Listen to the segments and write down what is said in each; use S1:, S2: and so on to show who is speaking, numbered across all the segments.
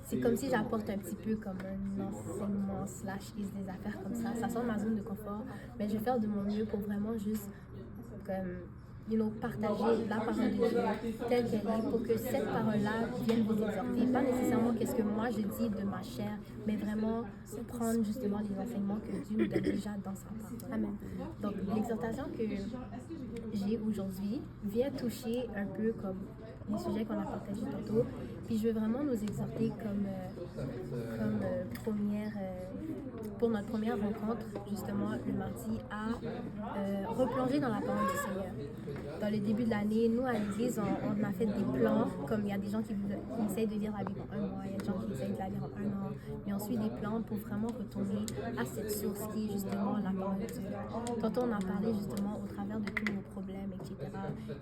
S1: c'est comme si j'apporte un petit peu comme un enseignement / des affaires comme ça. Ça sort de ma zone de confort, mais je vais faire de mon mieux pour vraiment juste comme, partager la parole de Dieu telle qu'elle est pour que cette parole-là vienne vous exhorter. Pas nécessairement qu'est-ce que moi je dis de ma chair, mais vraiment prendre justement les enseignements que Dieu nous donne déjà dans sa parole. Amen. Donc l'exhortation que j'ai aujourd'hui vient toucher un peu comme les sujets qu'on a partagés tantôt. Puis je veux vraiment nous exhorter pour notre première rencontre, justement le mardi, à replonger dans la parole du Seigneur. Dans le début de l'année, nous à l'église, on a fait des plans, comme il y a des gens qui essayent de lire la Bible en un mois, il y a des gens qui essayent de la lire en un an, mais on suit des plans pour vraiment retourner à cette source qui est justement la parole de Dieu. Tantôt on a parlé justement au travers de tous nos problèmes, etc.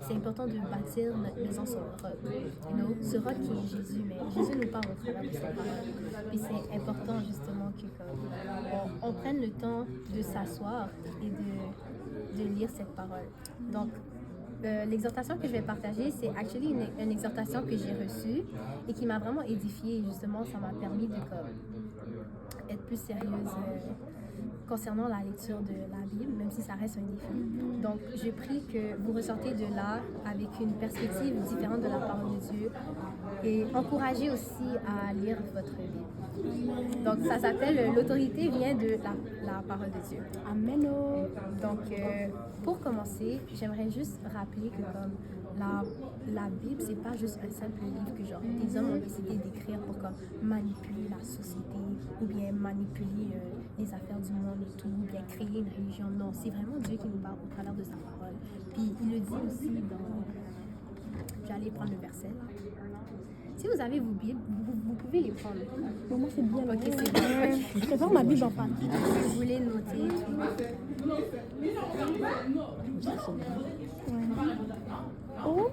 S1: C'est important de bâtir notre maison sur le roc. Ce roc qui est Jésus, mais Jésus nous parle au travers de sa parole. Puis c'est important justement que on prenne le temps de s'asseoir et de lire cette parole. Donc, l'exhortation que je vais partager, c'est actually une exhortation que j'ai reçue et qui m'a vraiment édifiée. Justement, ça m'a permis de être plus sérieuse concernant la lecture de la Bible, même si ça reste un défi. Donc, je prie que vous ressortez de là avec une perspective différente de la parole de Dieu et encouragez aussi à lire votre Bible. Donc, ça s'appelle « L'autorité vient de la parole de Dieu ». Amen. Donc, pour commencer, j'aimerais juste rappeler que comme la Bible, c'est pas juste un simple livre que genre des hommes ont décidé d'écrire pour comme manipuler la société ou bien manipuler les affaires du monde et tout, ou bien créer une religion. Non, c'est vraiment Dieu qui nous parle au travers de sa parole. Puis il le dit aussi dans... Je vais aller prendre le verset là. Si vous avez vos Bibles, vous pouvez les prendre.
S2: Pour moi, c'est bien.
S1: Ok, c'est bien.
S2: Je préfère ma Bible en fan.
S1: Si vous voulez noter tout.
S2: Oh.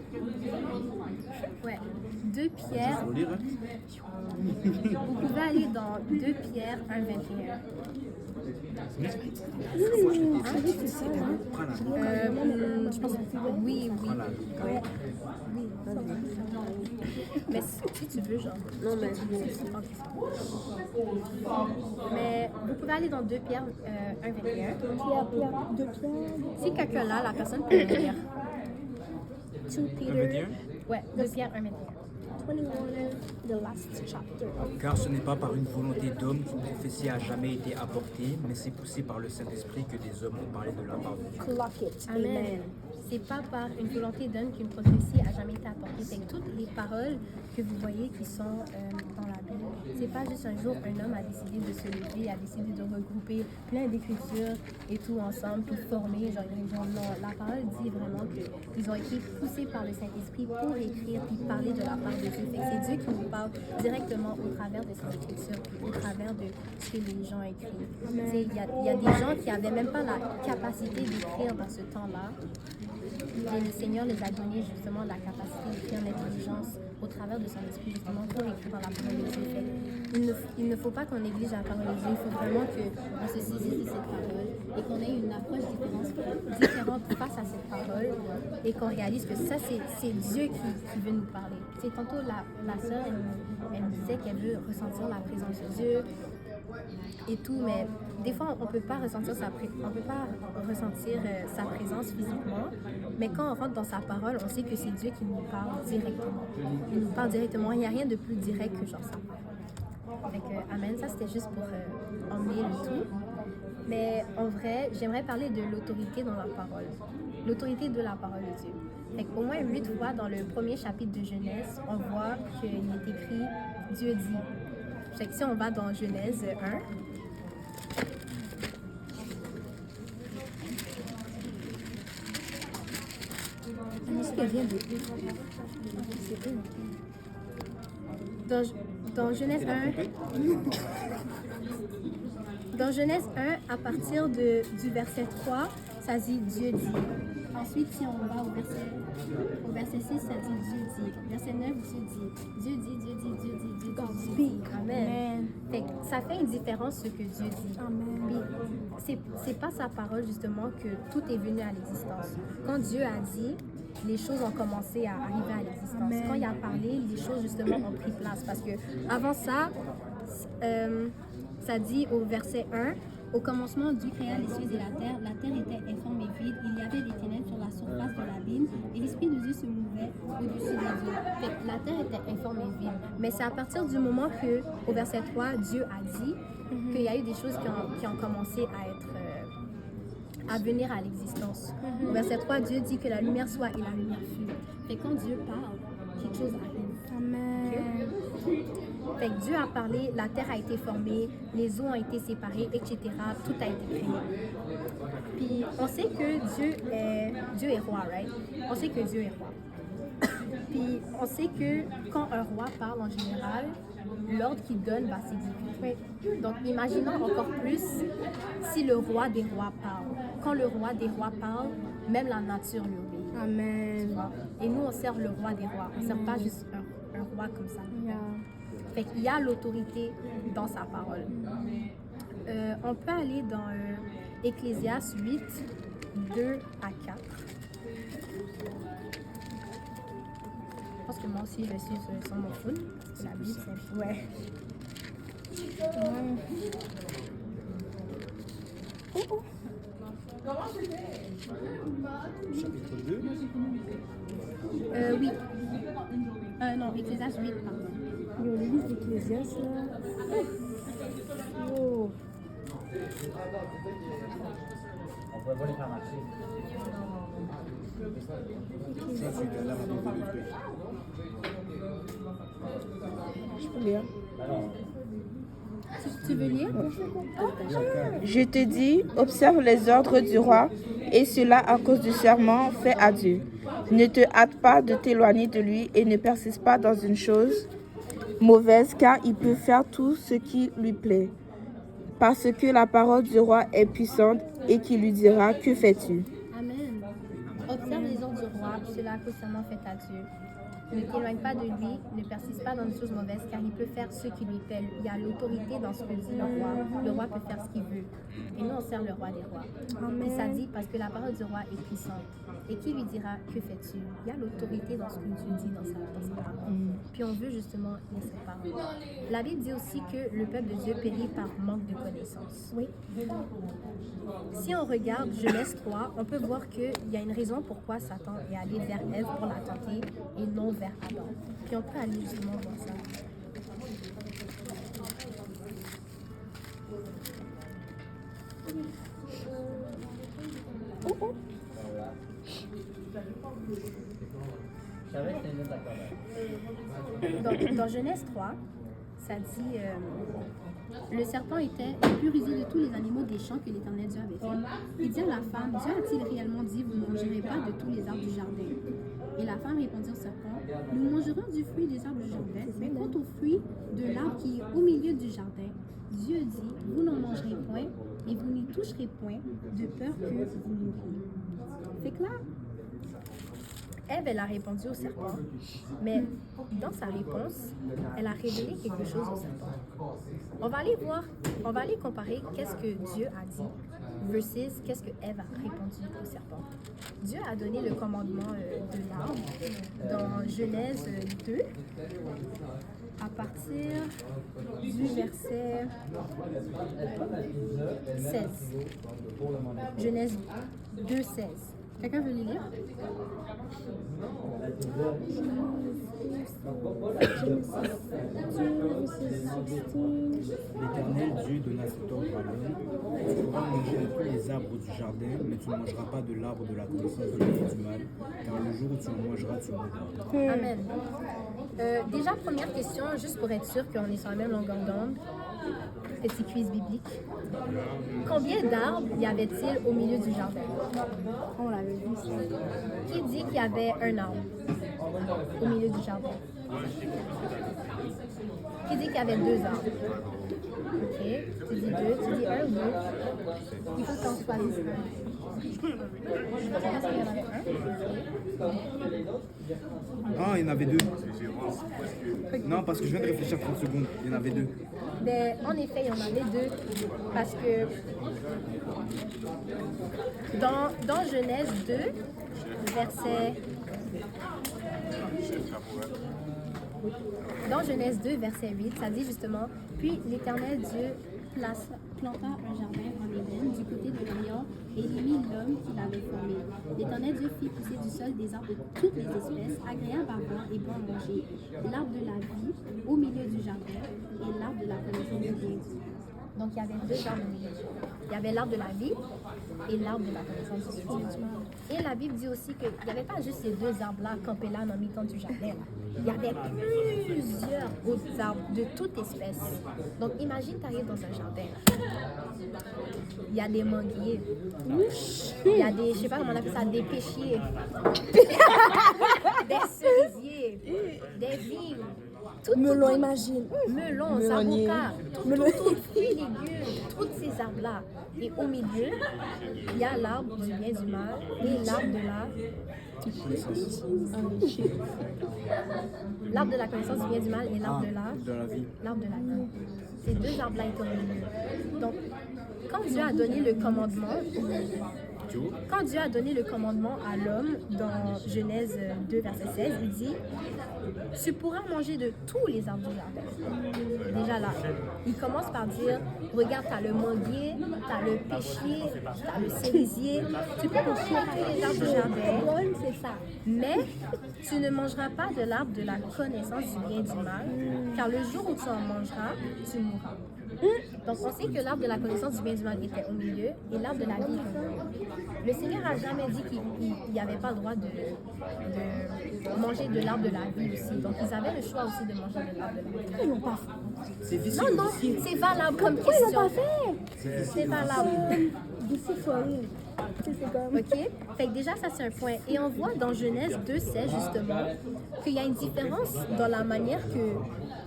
S1: Ouais. 2 Pierre. Vous pouvez aller dans 2 Pierre 1:21.
S2: C'est ça, hein?
S1: Je pense que oui. Ouais. Mais si tu veux, genre. Non, mais. Mais vous pouvez aller dans 2 Pierre 1:21.
S2: Pierre.
S1: Si quelqu'un là, la personne peut le lire.
S2: 2 Peter.
S1: Ouais, 2 Pierre 1:21.
S2: 21, the last chapter.
S3: Car ce n'est pas par une volonté d'homme qu'une prophétie a jamais été apportée, mais c'est poussé par le Saint-Esprit que des hommes ont parlé de la part de Dieu.
S2: Clock it.
S1: Amen. C'est pas par une volonté d'homme qu'une prophétie a jamais été apportée. C'est que toutes les paroles que vous voyez qui sont dans la Bible, c'est pas juste un jour un homme a décidé de se lever, a décidé de regrouper plein d'écritures et tout ensemble, puis former genre une religion. Non, la parole dit vraiment qu'ils ont été poussés par le Saint-Esprit pour écrire puis parler de la part de Dieu. Fait que c'est Dieu qui nous parle directement au travers de ses écritures, au travers de ce que les gens écrivent. Il y a des gens qui n'avaient même pas la capacité d'écrire dans ce temps-là. Et le Seigneur les a donné justement la capacité d'écrire l'intelligence au travers de son esprit, justement pour écrire dans la parole de Dieu. Il ne faut pas qu'on néglige la parole de Dieu, il faut vraiment qu'on se saisisse de cette parole et qu'on ait une approche différente face à cette parole et qu'on réalise que ça, c'est Dieu qui veut nous parler. C'est tantôt la sœur, elle me disait qu'elle veut ressentir la présence de Dieu et tout, mais des fois on peut pas ressentir sa présence physiquement, mais quand on rentre dans sa parole, on sait que c'est Dieu qui nous parle directement. Il nous parle directement, il n'y a rien de plus direct que genre ça. Fait que, amen, ça c'était juste pour emmener le tout. Mais en vrai, j'aimerais parler de l'autorité dans la parole. L'autorité de la parole de Dieu. Fait qu'au moins 8 fois dans le premier chapitre de Genèse, on voit qu'il est écrit « Dieu dit ». Fait que si on va dans Genèse 1, dans Genèse 1, dans Genèse 1, à partir du verset 3, ça dit Dieu dit. Ensuite, si on va au verset 6, ça dit Dieu dit. Verset 9, Dieu dit. Dieu dit, Dieu dit, Dieu dit, Dieu dit. Dieu dit. Amen. Fait que ça fait une différence ce que Dieu dit. Amen. Puis, c'est pas sa parole justement que tout est venu à l'existence. Quand Dieu a dit, les choses ont commencé à arriver à l'existence. Quand il a parlé, les choses justement ont pris place. Parce que avant ça, ça dit au verset 1, au commencement, Dieu créa les cieux et la terre était informe et vide, il y avait des ténèbres sur la surface de l'abîme, et l'Esprit de Dieu se mouvait au-dessus des eaux. Fait que la terre était informe et vide. Mais c'est à partir du moment que, au verset 3, Dieu a dit qu'il y a eu des choses qui ont commencé à venir à l'existence. Au verset 3, Dieu dit que la lumière soit et la lumière fut. Fait que quand Dieu parle, quelque chose arrive.
S2: Amen.
S1: Fait que Dieu a parlé, la terre a été formée, les eaux ont été séparées, etc. Tout a été créé. Puis on sait que Dieu est roi, right? On sait que Dieu est roi. Puis on sait que quand un roi parle en général, l'ordre qu'il donne va s'exécuter. Donc imaginons encore plus si le roi des rois parle. Quand le roi des rois parle, même la nature lui obéit.
S2: Amen.
S1: Et nous, on sert le roi des rois. On ne sert pas juste un roi comme ça.
S2: Yeah.
S1: Fait qu'il y a l'autorité dans sa parole. On peut aller dans Ecclésiaste 8, 2 à 4. Je pense que moi aussi, je suis sur mon phone. Parce que la Bible, c'est... Ouais.
S4: Chapitre 2.
S1: Oui. Non, Ecclésiaste 8, pardon.
S2: Yo, le livre d'Ecclésiaste, là. Oh.
S3: On pourrait pas les faire marcher.
S4: Ça, c'est de là, on le truc.
S2: Je peux lire.
S1: Tu veux lire?
S5: Je te dis, observe les ordres du roi, et cela à cause du serment fait à Dieu. Ne te hâte pas de t'éloigner de lui et ne persiste pas dans une chose mauvaise, car il peut faire tout ce qui lui plaît. Parce que la parole du roi est puissante et qui lui dira, que fais-tu?
S1: Amen. Observe les ordres du roi, cela a constamment fait à Dieu. Ne t'éloigne pas de lui, ne persiste pas dans des choses mauvaises, car il peut faire ce qui lui plaît. Il y a l'autorité dans ce que dit le roi. Le roi peut faire ce qu'il veut. Et nous, on sert le roi des rois. Et ça dit parce que la parole du roi est puissante. Et qui lui dira, que fais-tu? Il y a l'autorité dans ce que Dieu dit dans sa parole. Puis on veut justement laisser parler. La Bible dit aussi que le peuple de Dieu périt par manque de connaissance. Oui. Si on regarde Genèse 3, on peut voir qu'il y a une raison pourquoi Satan est allé vers Ève pour la tenter et non vers Adam. Puis on peut aller justement voir ça. Dans Genèse 3, ça dit le serpent était le plus rusé de tous les animaux des champs que l'Éternel Dieu avait fait. Il dit à la femme, Dieu a-t-il réellement dit, vous ne mangerez pas de tous les arbres du jardin? Et la femme répondit au serpent, nous mangerons du fruit des arbres du jardin, mais quant au fruit de l'arbre qui est au milieu du jardin, Dieu dit, vous n'en mangerez point et vous n'y toucherez point, de peur que vous mouriez. Fait que là, Ève, elle a répondu au serpent, mais dans sa réponse, elle a révélé quelque chose au serpent. On va aller voir, on va aller comparer qu'est-ce que Dieu a dit versus qu'est-ce que Ève a répondu au serpent. Dieu a donné le commandement de l'arbre dans Genèse 2, à partir du verset 16. Genèse 2, 16. Quelqu'un veut les lire?
S4: L'Éternel Dieu donna cet ordre à l'homme. Tu pourras manger de tous les arbres du jardin, mais tu ne mangeras pas de l'arbre de la connaissance du bien et du mal, car le jour où tu en mangeras, tu mourras.
S1: Amen. Déjà, première question, juste pour être sûr qu'on est sur la même longueur d'onde. Petit quiz biblique. Combien d'arbres y avait-il au milieu du jardin?
S2: On l'avait vu, ça.
S1: Qui dit qu'il y avait un arbre au milieu du jardin? Qui dit qu'il y avait deux arbres? Ok, tu dis deux, tu dis un ou deux? Il faut qu'on choisisse un. Tu penses qu'il y en avait un?
S4: Ah, il y en avait deux. Non, parce que je viens de réfléchir 30 secondes. Il y en avait deux.
S1: Ben, en effet, il y en avait deux. Parce que dans Genèse 2, verset Dans Genèse 2, verset 8, ça dit justement, « Puis l'Éternel Dieu planta un jardin en Éden du côté de l'Orient et il y mit l'homme qu'il avait formé. L'Éternel Dieu fit pousser du sol des arbres de toutes les espèces, agréables à voir et bons à manger, l'arbre de la vie au milieu du jardin et l'arbre de la connaissance du bien. » Donc, il y avait deux arbres au milieu. Il y avait l'arbre de la vie et l'arbre de la connaissance du bien. Et la Bible dit aussi qu'il n'y avait pas juste ces deux arbres-là campés là dans le mi-temps du jardin. Là. Il y avait plusieurs autres arbres de toute espèce. Donc, imagine, tu arrives dans un jardin. Il y a des manguiers. Il y a des, je sais pas comment on appelle ça, des pêchiers. Des cerisiers. Des vignes.
S2: Melon, imagine.
S1: Melon, sabouka, tout fruits, légumes, tous ces arbres-là. Et au milieu, il y a l'arbre du bien et du mal et l'arbre de l'arbre de la connaissance du bien et du mal et l'arbre de la vie. L'arbre de la vie. Ces deux arbres-là étaient au milieu. Donc, quand Dieu a donné le commandement à l'homme dans Genèse 2, verset 16, il dit « Tu pourras manger de tous les arbres du jardin. » Déjà là, il commence par dire « Regarde, tu as le manguier, tu as le pêchier, tu as le cerisier, tu peux manger de tous les arbres du jardin, c'est ça. Mais tu ne mangeras pas de l'arbre de la connaissance du bien et du mal, car le jour où tu en mangeras, tu mourras. » Donc, on sait que l'arbre de la connaissance du bien et du mal était au milieu et l'arbre de la vie était au milieu. Le Seigneur n'a jamais dit qu'il n'y avait pas le droit de manger de l'arbre de la vie aussi. Donc, ils avaient le choix aussi de manger de l'arbre de la vie.
S2: Ils l'ont pas fait.
S3: C'est vicieux.
S1: Non, c'est valable comme
S2: Pourquoi ils
S1: question.
S2: l'ont pas fait?
S1: C'est valable.
S2: D'ici foyer. C'est comme...
S1: OK? Fait que déjà, ça, c'est un point. Et on voit dans Genèse 2,16, justement, qu'il y a une différence dans la manière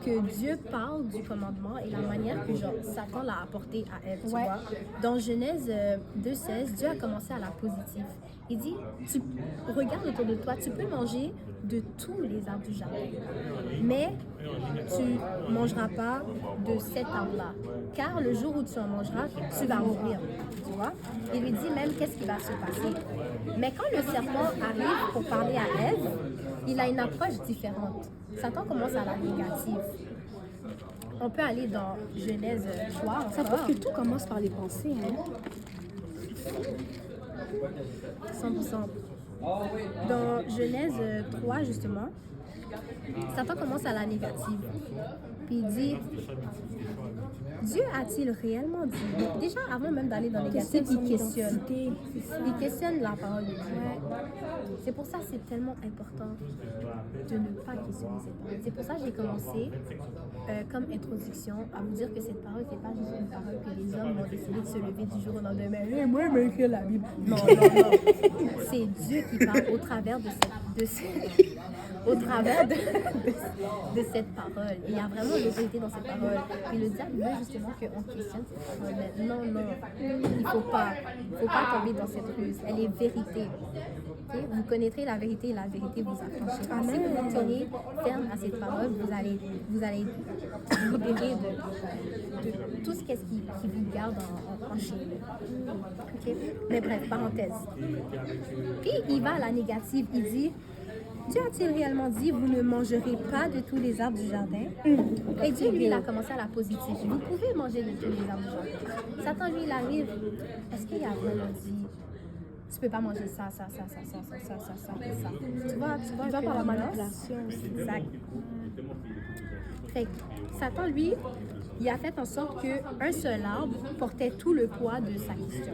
S1: que Dieu parle du commandement et la manière que genre, Satan l'a apporté à Ève, tu vois. Dans Genèse 2,16, Dieu a commencé à la positive. Il dit, tu regardes autour de toi, tu peux manger de tous les arbres du jardin, mais tu ne mangeras pas de cet arbre-là, car le jour où tu en mangeras, tu vas mourir, tu vois. Il lui dit même qu'est-ce qui va se passer. Mais quand le serpent arrive pour parler à Ève, il a une approche différente. Satan commence à la négative. On peut aller dans Genèse 3.
S2: Ça prouve que tout commence par les pensées, hein.
S1: 100%. Dans Genèse 3, justement, Satan commence à la négative. Puis il dit, Dieu a-t-il réellement dit? Déjà, avant même d'aller dans le négatif, il questionne. Il questionne la parole de Dieu. C'est pour ça que c'est tellement important de ne pas questionner cette parole. C'est pour ça que j'ai commencé, comme introduction, à vous dire que cette parole, c'est pas juste une parole que les hommes vont décider de se lever du jour au lendemain. Et moi, je vais écrire la Bible. Non. C'est Dieu qui parle au travers de cette parole. Et il y a vraiment l'autorité dans cette parole. Et le diable veut justement qu'on questionne cette parole. Mais non, il ne faut pas tomber dans cette ruse. Elle est vérité. Okay? Vous connaîtrez la vérité et la vérité vous affranchira. Si vous vous tenez ferme à cette parole, vous allez vous libérer de tout ce qui vous garde en chaîne. Okay? Mais bref, parenthèse. Puis il va à la négative, il dit, Dieu a-t-il réellement dit, vous ne mangerez pas de tous les arbres du jardin? Et Dieu, lui, il a commencé à la positive. Vous pouvez manger de tous les arbres du jardin. Satan, lui, il arrive. Est-ce qu'il a vraiment dit, tu peux pas manger ça. Tu vois
S2: Il va par la manipulation.
S1: Exact. Fait que Satan, lui, il a fait en sorte qu'un seul arbre portait tout le poids de sa question,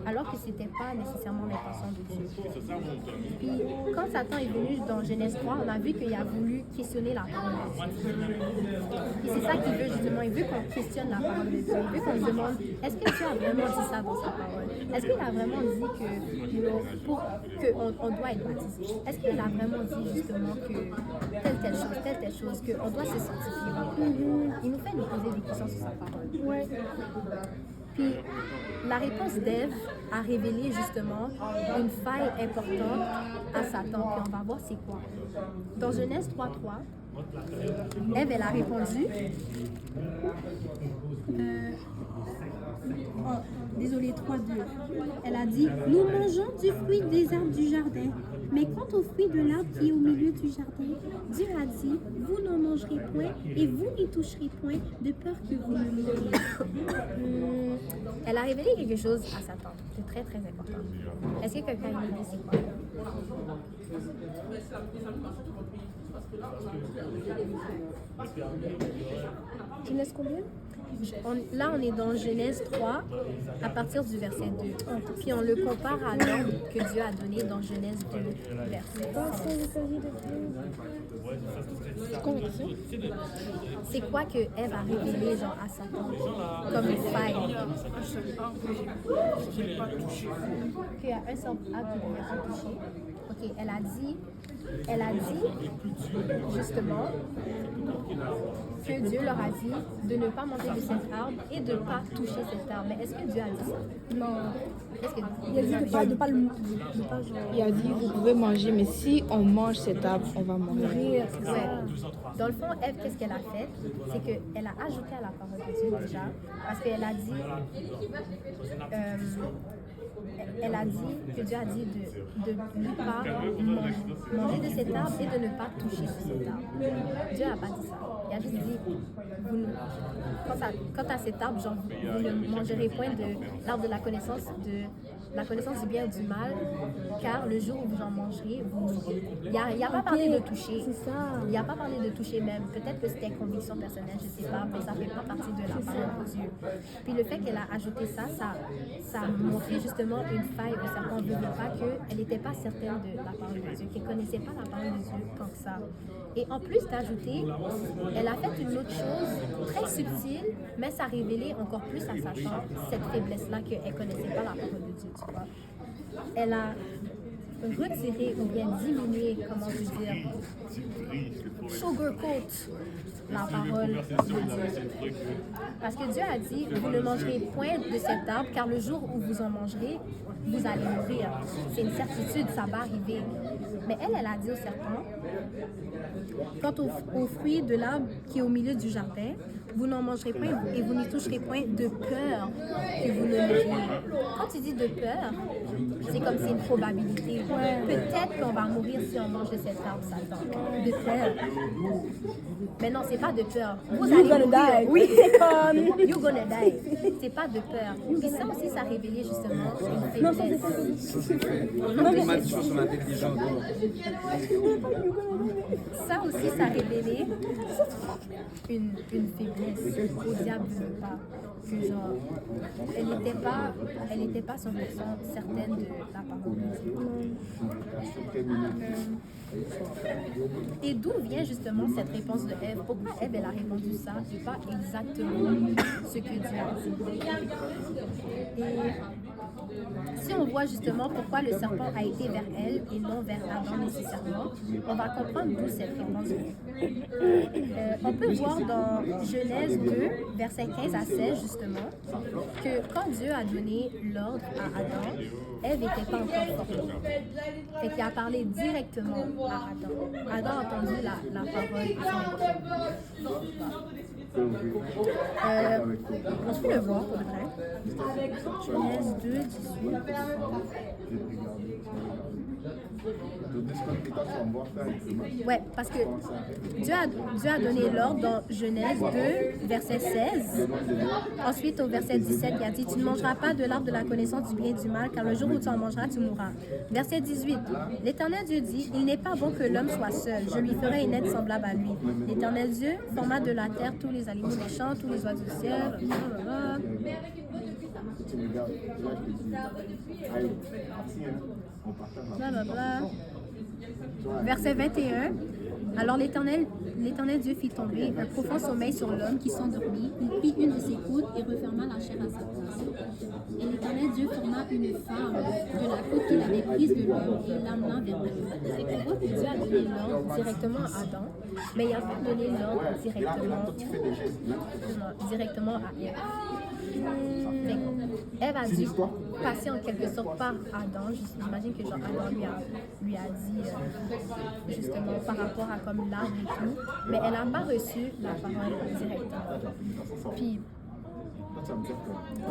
S1: alors que ce n'était pas nécessairement l'intention de Dieu. Puis, quand Satan est venu dans Genèse 3, on a vu qu'il a voulu questionner la parole de Dieu. Et c'est ça qu'il veut justement, il veut qu'on questionne la parole de Dieu. Il veut qu'on se demande, est-ce que Dieu a vraiment dit ça dans sa parole? Est-ce qu'il a vraiment dit qu'on doit être baptisé? Est-ce qu'il a vraiment dit justement que telle chose, qu'on doit se sanctifier? Il nous fait nous poser des questions sur sa parole.
S2: Ouais.
S1: Puis la réponse d'Ève a révélé justement une faille importante à Satan. Puis on va voir c'est quoi. Dans Genèse 3:3, Ève, elle a répondu. Désolée, 3:2. Elle a dit, nous mangeons du fruit des arbres du jardin.
S6: Mais quant au fruit de l'arbre qui est au milieu du jardin, Dieu a dit, vous n'en mangerez point et vous n'y toucherez point, de peur que vous ne mouriez.
S1: Elle a révélé quelque chose à Satan de très très important. Est-ce que quelqu'un a une idée c'est quoi?
S2: Genèse combien?
S1: Là, on est dans Genèse 3, à partir du verset 2. Puis on le compare à l'ordre que Dieu a donné dans Genèse 2, verset 5. C'est quoi que Ève a révélé genre, à Satan comme une faille? Qu'il y a un seul arbre qui ne pas touché. Ok, elle a dit justement que Dieu leur a dit de ne pas manger de cet arbre et de ne pas toucher cet arbre. Mais est-ce que Dieu a dit ça?
S2: Non.
S1: Qu'est-ce que
S2: Il a dit de pas genre...
S5: Il a dit, vous pouvez manger, mais si on mange cet arbre, on va mourir.
S2: Ouais.
S1: Dans le fond, Ève, qu'est-ce qu'elle a fait? C'est qu'elle a ajouté à la parole de Dieu déjà, parce qu'elle a dit... elle a dit que Dieu a dit de ne pas manger de cet arbre et de ne pas toucher sur cet arbre. Dieu n'a pas dit ça. Il a juste dit, quant à cet arbre, genre, vous ne mangerez point de l'arbre de la connaissance du bien et du mal, car le jour où vous en mangerez, vous mourrez. Il n'y a pas parlé de toucher.
S2: C'est ça.
S1: Il n'y a pas parlé de toucher même. Peut-être que c'était conviction personnelle, je ne sais pas, mais ça ne fait pas partie de la parole de Dieu. Puis le fait qu'elle a ajouté ça a montré justement une faille au serpent. On ne veut pas qu'elle n'était pas certaine de la parole de Dieu, qu'elle ne connaissait pas la parole de Dieu tant que ça. Et en plus d'ajouter, elle a fait une autre chose très subtile, mais ça a révélé encore plus à Satan cette faiblesse-là qu'elle ne connaissait pas la parole de Dieu, tu vois. Elle a retiré ou bien diminué, comment je veux dire, sugarcoat la parole de Dieu. Parce que Dieu a dit, vous ne mangerez point de cet arbre, car le jour où vous en mangerez, vous allez mourir. C'est une certitude, ça va arriver. Mais elle a dit au serpent, quant au fruit de l'arbre qui est au milieu du jardin, vous n'en mangerez point et vous n'y toucherez point de peur que vous ne mouriez. Quand tu dis de peur, c'est comme c'est une probabilité. Peut-être qu'on va mourir si on mange de cet arbre, Satan. De peur. Mais non, c'est pas de peur. Vous allez mourir.
S2: Die.
S1: Oui,
S2: c'est comme...
S1: you're gonna die. C'est pas de peur. Puis ça aussi, ça a révélé justement une
S2: Non, ça
S1: faiblesse.
S2: c'est pas...
S4: Non, mais c'est son intelligence.
S1: Ça aussi, ça a révélé une faiblesse au diable de pas. Que genre, elle n'était pas 100% certaine de la parole de Dieu. Et d'où vient justement cette réponse de Ève? Pourquoi Ève elle a répondu ça et pas exactement ce que Dieu a dit? Et si on voit justement pourquoi le serpent a été vers elle et non vers Adam nécessairement, on va comprendre d'où cette réponse vient. On peut voir dans Genèse 2, versets 15 à 16 justement, que quand Dieu a donné l'ordre à Adam, Ève n'était pas encore formée. Fait qu'il a parlé directement à Adam. Adam a entendu la parole directement. On peut le voir pour vrai. Genèse 2, 18. Ouais, parce que Dieu a donné l'ordre dans Genèse 2, verset 16. Ensuite, au verset 17, il a dit, tu ne mangeras pas de l'arbre de la connaissance du bien et du mal, car le jour où tu en mangeras, tu mourras. Verset 18, l'Éternel Dieu dit, il n'est pas bon que l'homme soit seul, je lui ferai une aide semblable à lui. L'Éternel Dieu forma de la terre tous les animaux des champs, tous les oiseaux du ciel, blablabla. Verset 21. Alors l'Éternel Dieu fit tomber un profond sommeil sur l'homme qui s'endormit. Il prit une de ses coudes et referma la chair à sa place. Et l'Éternel Dieu forma une femme de la coude qu'il avait prise de l'homme et l'amena vers lui. C'est qu'on voit que Dieu a donné l'ordre directement à Adam, mais il n'a pas donné l'ordre directement à Ève. Ève a dû passer en quelque sorte par Adam. J'imagine que genre Adam lui a dit justement par rapport à comme l'arbre et tout, mais elle n'a pas reçu la parole directement. Puis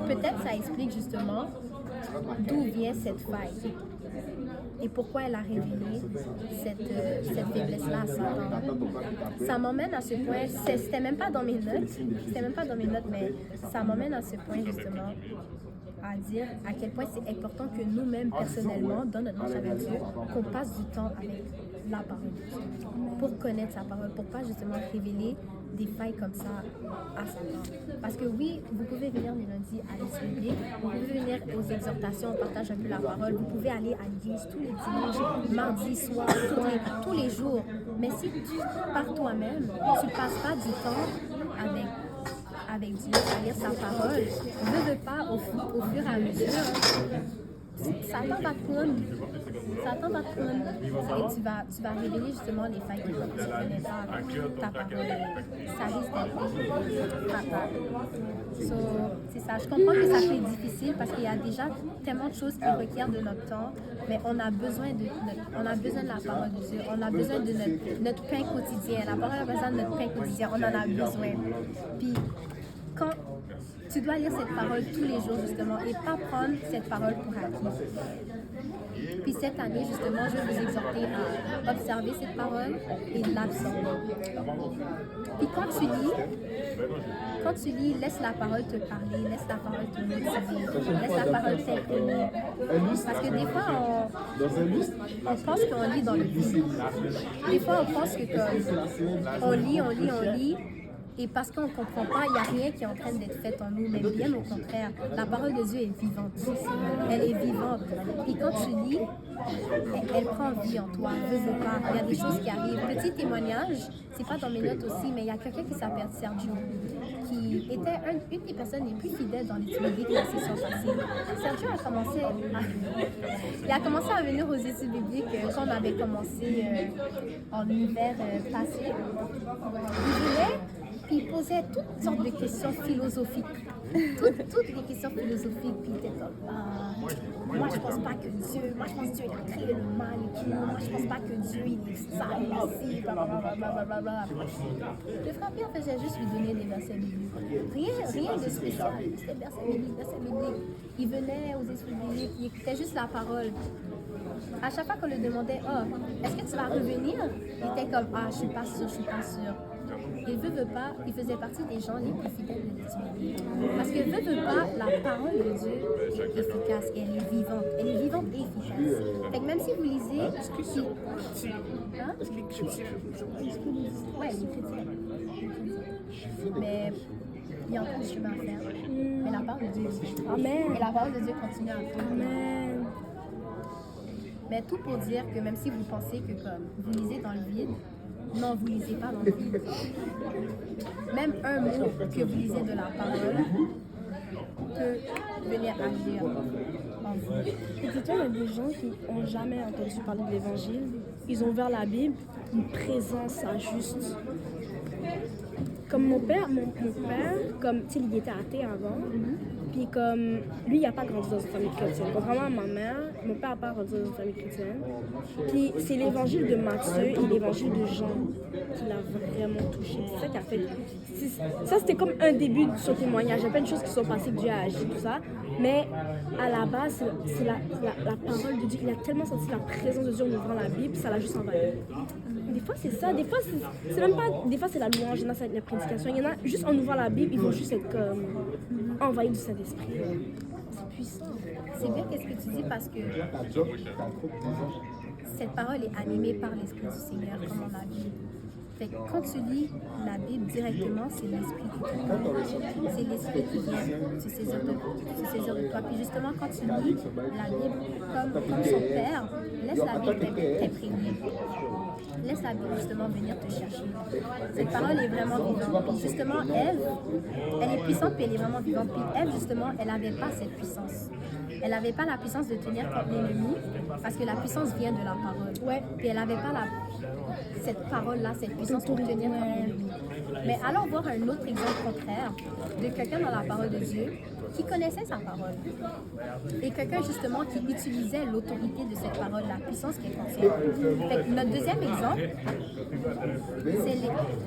S1: peut-être ça explique justement d'où vient cette faille. et pourquoi elle a révélé cette faiblesse-là à Satan. Ça m'emmène à ce point, c'était même pas dans mes notes, mais ça m'emmène à ce point justement à dire à quel point c'est important que nous-mêmes, personnellement, dans notre marche avec Dieu, qu'on passe du temps avec la parole de Dieu, pour connaître sa parole, pour pas justement révéler des failles comme ça à Satan. Parce que oui, vous pouvez venir les lundis à l'étude biblique, vous pouvez venir aux exhortations, on partage un peu la parole, vous pouvez aller à l'église tous les dimanches, mardi soir, tous les jours. Mais si tu, par toi-même, tu passes pas du temps avec Dieu, à lire sa parole, ne pas au fur et à mesure, Satan va te prendre. Et tu vas révéler justement les failles que tu connais pas ta parole. Ça risque d'être fatal. C'est ça. Je comprends que ça fait difficile parce qu'il y a déjà tellement de choses qui requièrent de notre temps, mais on a besoin de la parole de Dieu. On a besoin de notre pain quotidien. La parole a besoin de notre pain quotidien. On en a besoin. Puis, quand tu dois lire cette parole tous les jours, justement, et pas prendre cette parole pour acquis. Puis cette année, justement, je vais vous exhorter à observer cette parole et l'absorber. Puis quand tu lis, laisse la parole te parler, laisse la parole te motiver, laisse la parole t'imprimer. Parce que des fois, on pense qu'on lit dans le vide. Des fois, on pense que on lit, et parce qu'on ne comprend pas, il n'y a rien qui est en train d'être fait en nous, mais bien au contraire. La parole de Dieu est vivante. Elle est vivante. Et quand tu lis, elle prend vie en toi. Veux pas. Il y a des choses qui arrivent. Petit témoignage, c'est pas dans mes notes aussi, mais il y a quelqu'un qui s'appelle Sergio, qui était une des personnes les plus fidèles dans l'étude biblique de la session passée. Sergio a commencé à venir aux études bibliques quand on avait commencé en hiver passé. Il venait, puis il posait toutes sortes de questions philosophiques. Toutes les questions philosophiques, puis il était comme moi je pense pas que Dieu, moi je pense que Dieu il a créé le mal et tout, moi je pense pas que Dieu il est ça, il est ci, blablabla. Le frère Pierre faisait juste lui donner des versets bibliques. Rien de spécial, c'était versets bibliques. Il venait aux études bibliques, il écoutait juste la parole. À chaque fois qu'on lui demandait est-ce que tu vas revenir? Il était comme je suis pas sûr. Et veut pas, il faisait partie des gens les plus fidèles de l'étude biblique. Parce que veut pas, la parole de Dieu est efficace et elle est vivante. Elle est vivante et efficace. Fait que même si vous lisez... Est-ce que les chrétiens... Ouais, les chrétiens. Mais il y a encore du chemin à faire. Mais la parole de Dieu existe. Amen. Et la parole de Dieu continue à faire. Amen. Mais tout pour dire que même si vous pensez que comme vous lisez dans le vide, non, vous ne lisez pas dans le vide. Même un mot que vous lisez de la parole peut venir agir en vous.
S2: Et puis toi, il y a des gens qui n'ont jamais entendu parler de l'Évangile. Ils ont ouvert la Bible, une présence juste. Comme mon père, comme tu sais, il était athée avant. Puis comme lui, il n'a pas grandi dans une famille chrétienne. Contrairement à ma mère, mon père n'a pas grandi dans une famille chrétienne. Puis c'est l'évangile de Matthieu et l'évangile de Jean qui l'a vraiment touché. C'est ça qui a fait. Ça, c'était comme un début de son témoignage. Il y a plein de choses qui sont passées, que Dieu a agi, tout ça. Mais à la base, c'est la parole de Dieu. Il a tellement senti la présence de Dieu en ouvrant la Bible, ça l'a juste envahi. Des fois, c'est ça. Des fois, c'est même pas. Des fois, c'est la louange, il y en a, c'est la prédication. Il y en a, juste en ouvrant la Bible, ils vont juste être comme envahis du Saint-Esprit.
S1: C'est puissant. C'est bien qu'est-ce que tu dis parce que cette parole est animée par l'Esprit du Seigneur, comme on a vu. Fait que quand tu lis la Bible directement, c'est l'Esprit qui te parle. C'est l'Esprit qui vient se saisir de toi. Puis justement, quand tu lis la Bible comme son Père, laisse la Bible t'imprégner. Laisse la Bible justement venir te chercher. Cette parole est vraiment vivante. Puis justement, Ève, elle est puissante puis elle est vraiment vivante. Puis Ève, justement, elle n'avait pas cette puissance. Elle n'avait pas la puissance de tenir contre l'ennemi parce que la puissance vient de la parole. Ouais. Puis elle n'avait pas cette parole-là, cette puissance pour tenir contre l'ennemi. Mais allons voir un autre exemple contraire de quelqu'un dans la parole de Dieu qui connaissait sa parole. Et quelqu'un justement qui utilisait l'autorité de cette parole, la puissance qu'elle contient. Fait que notre deuxième exemple,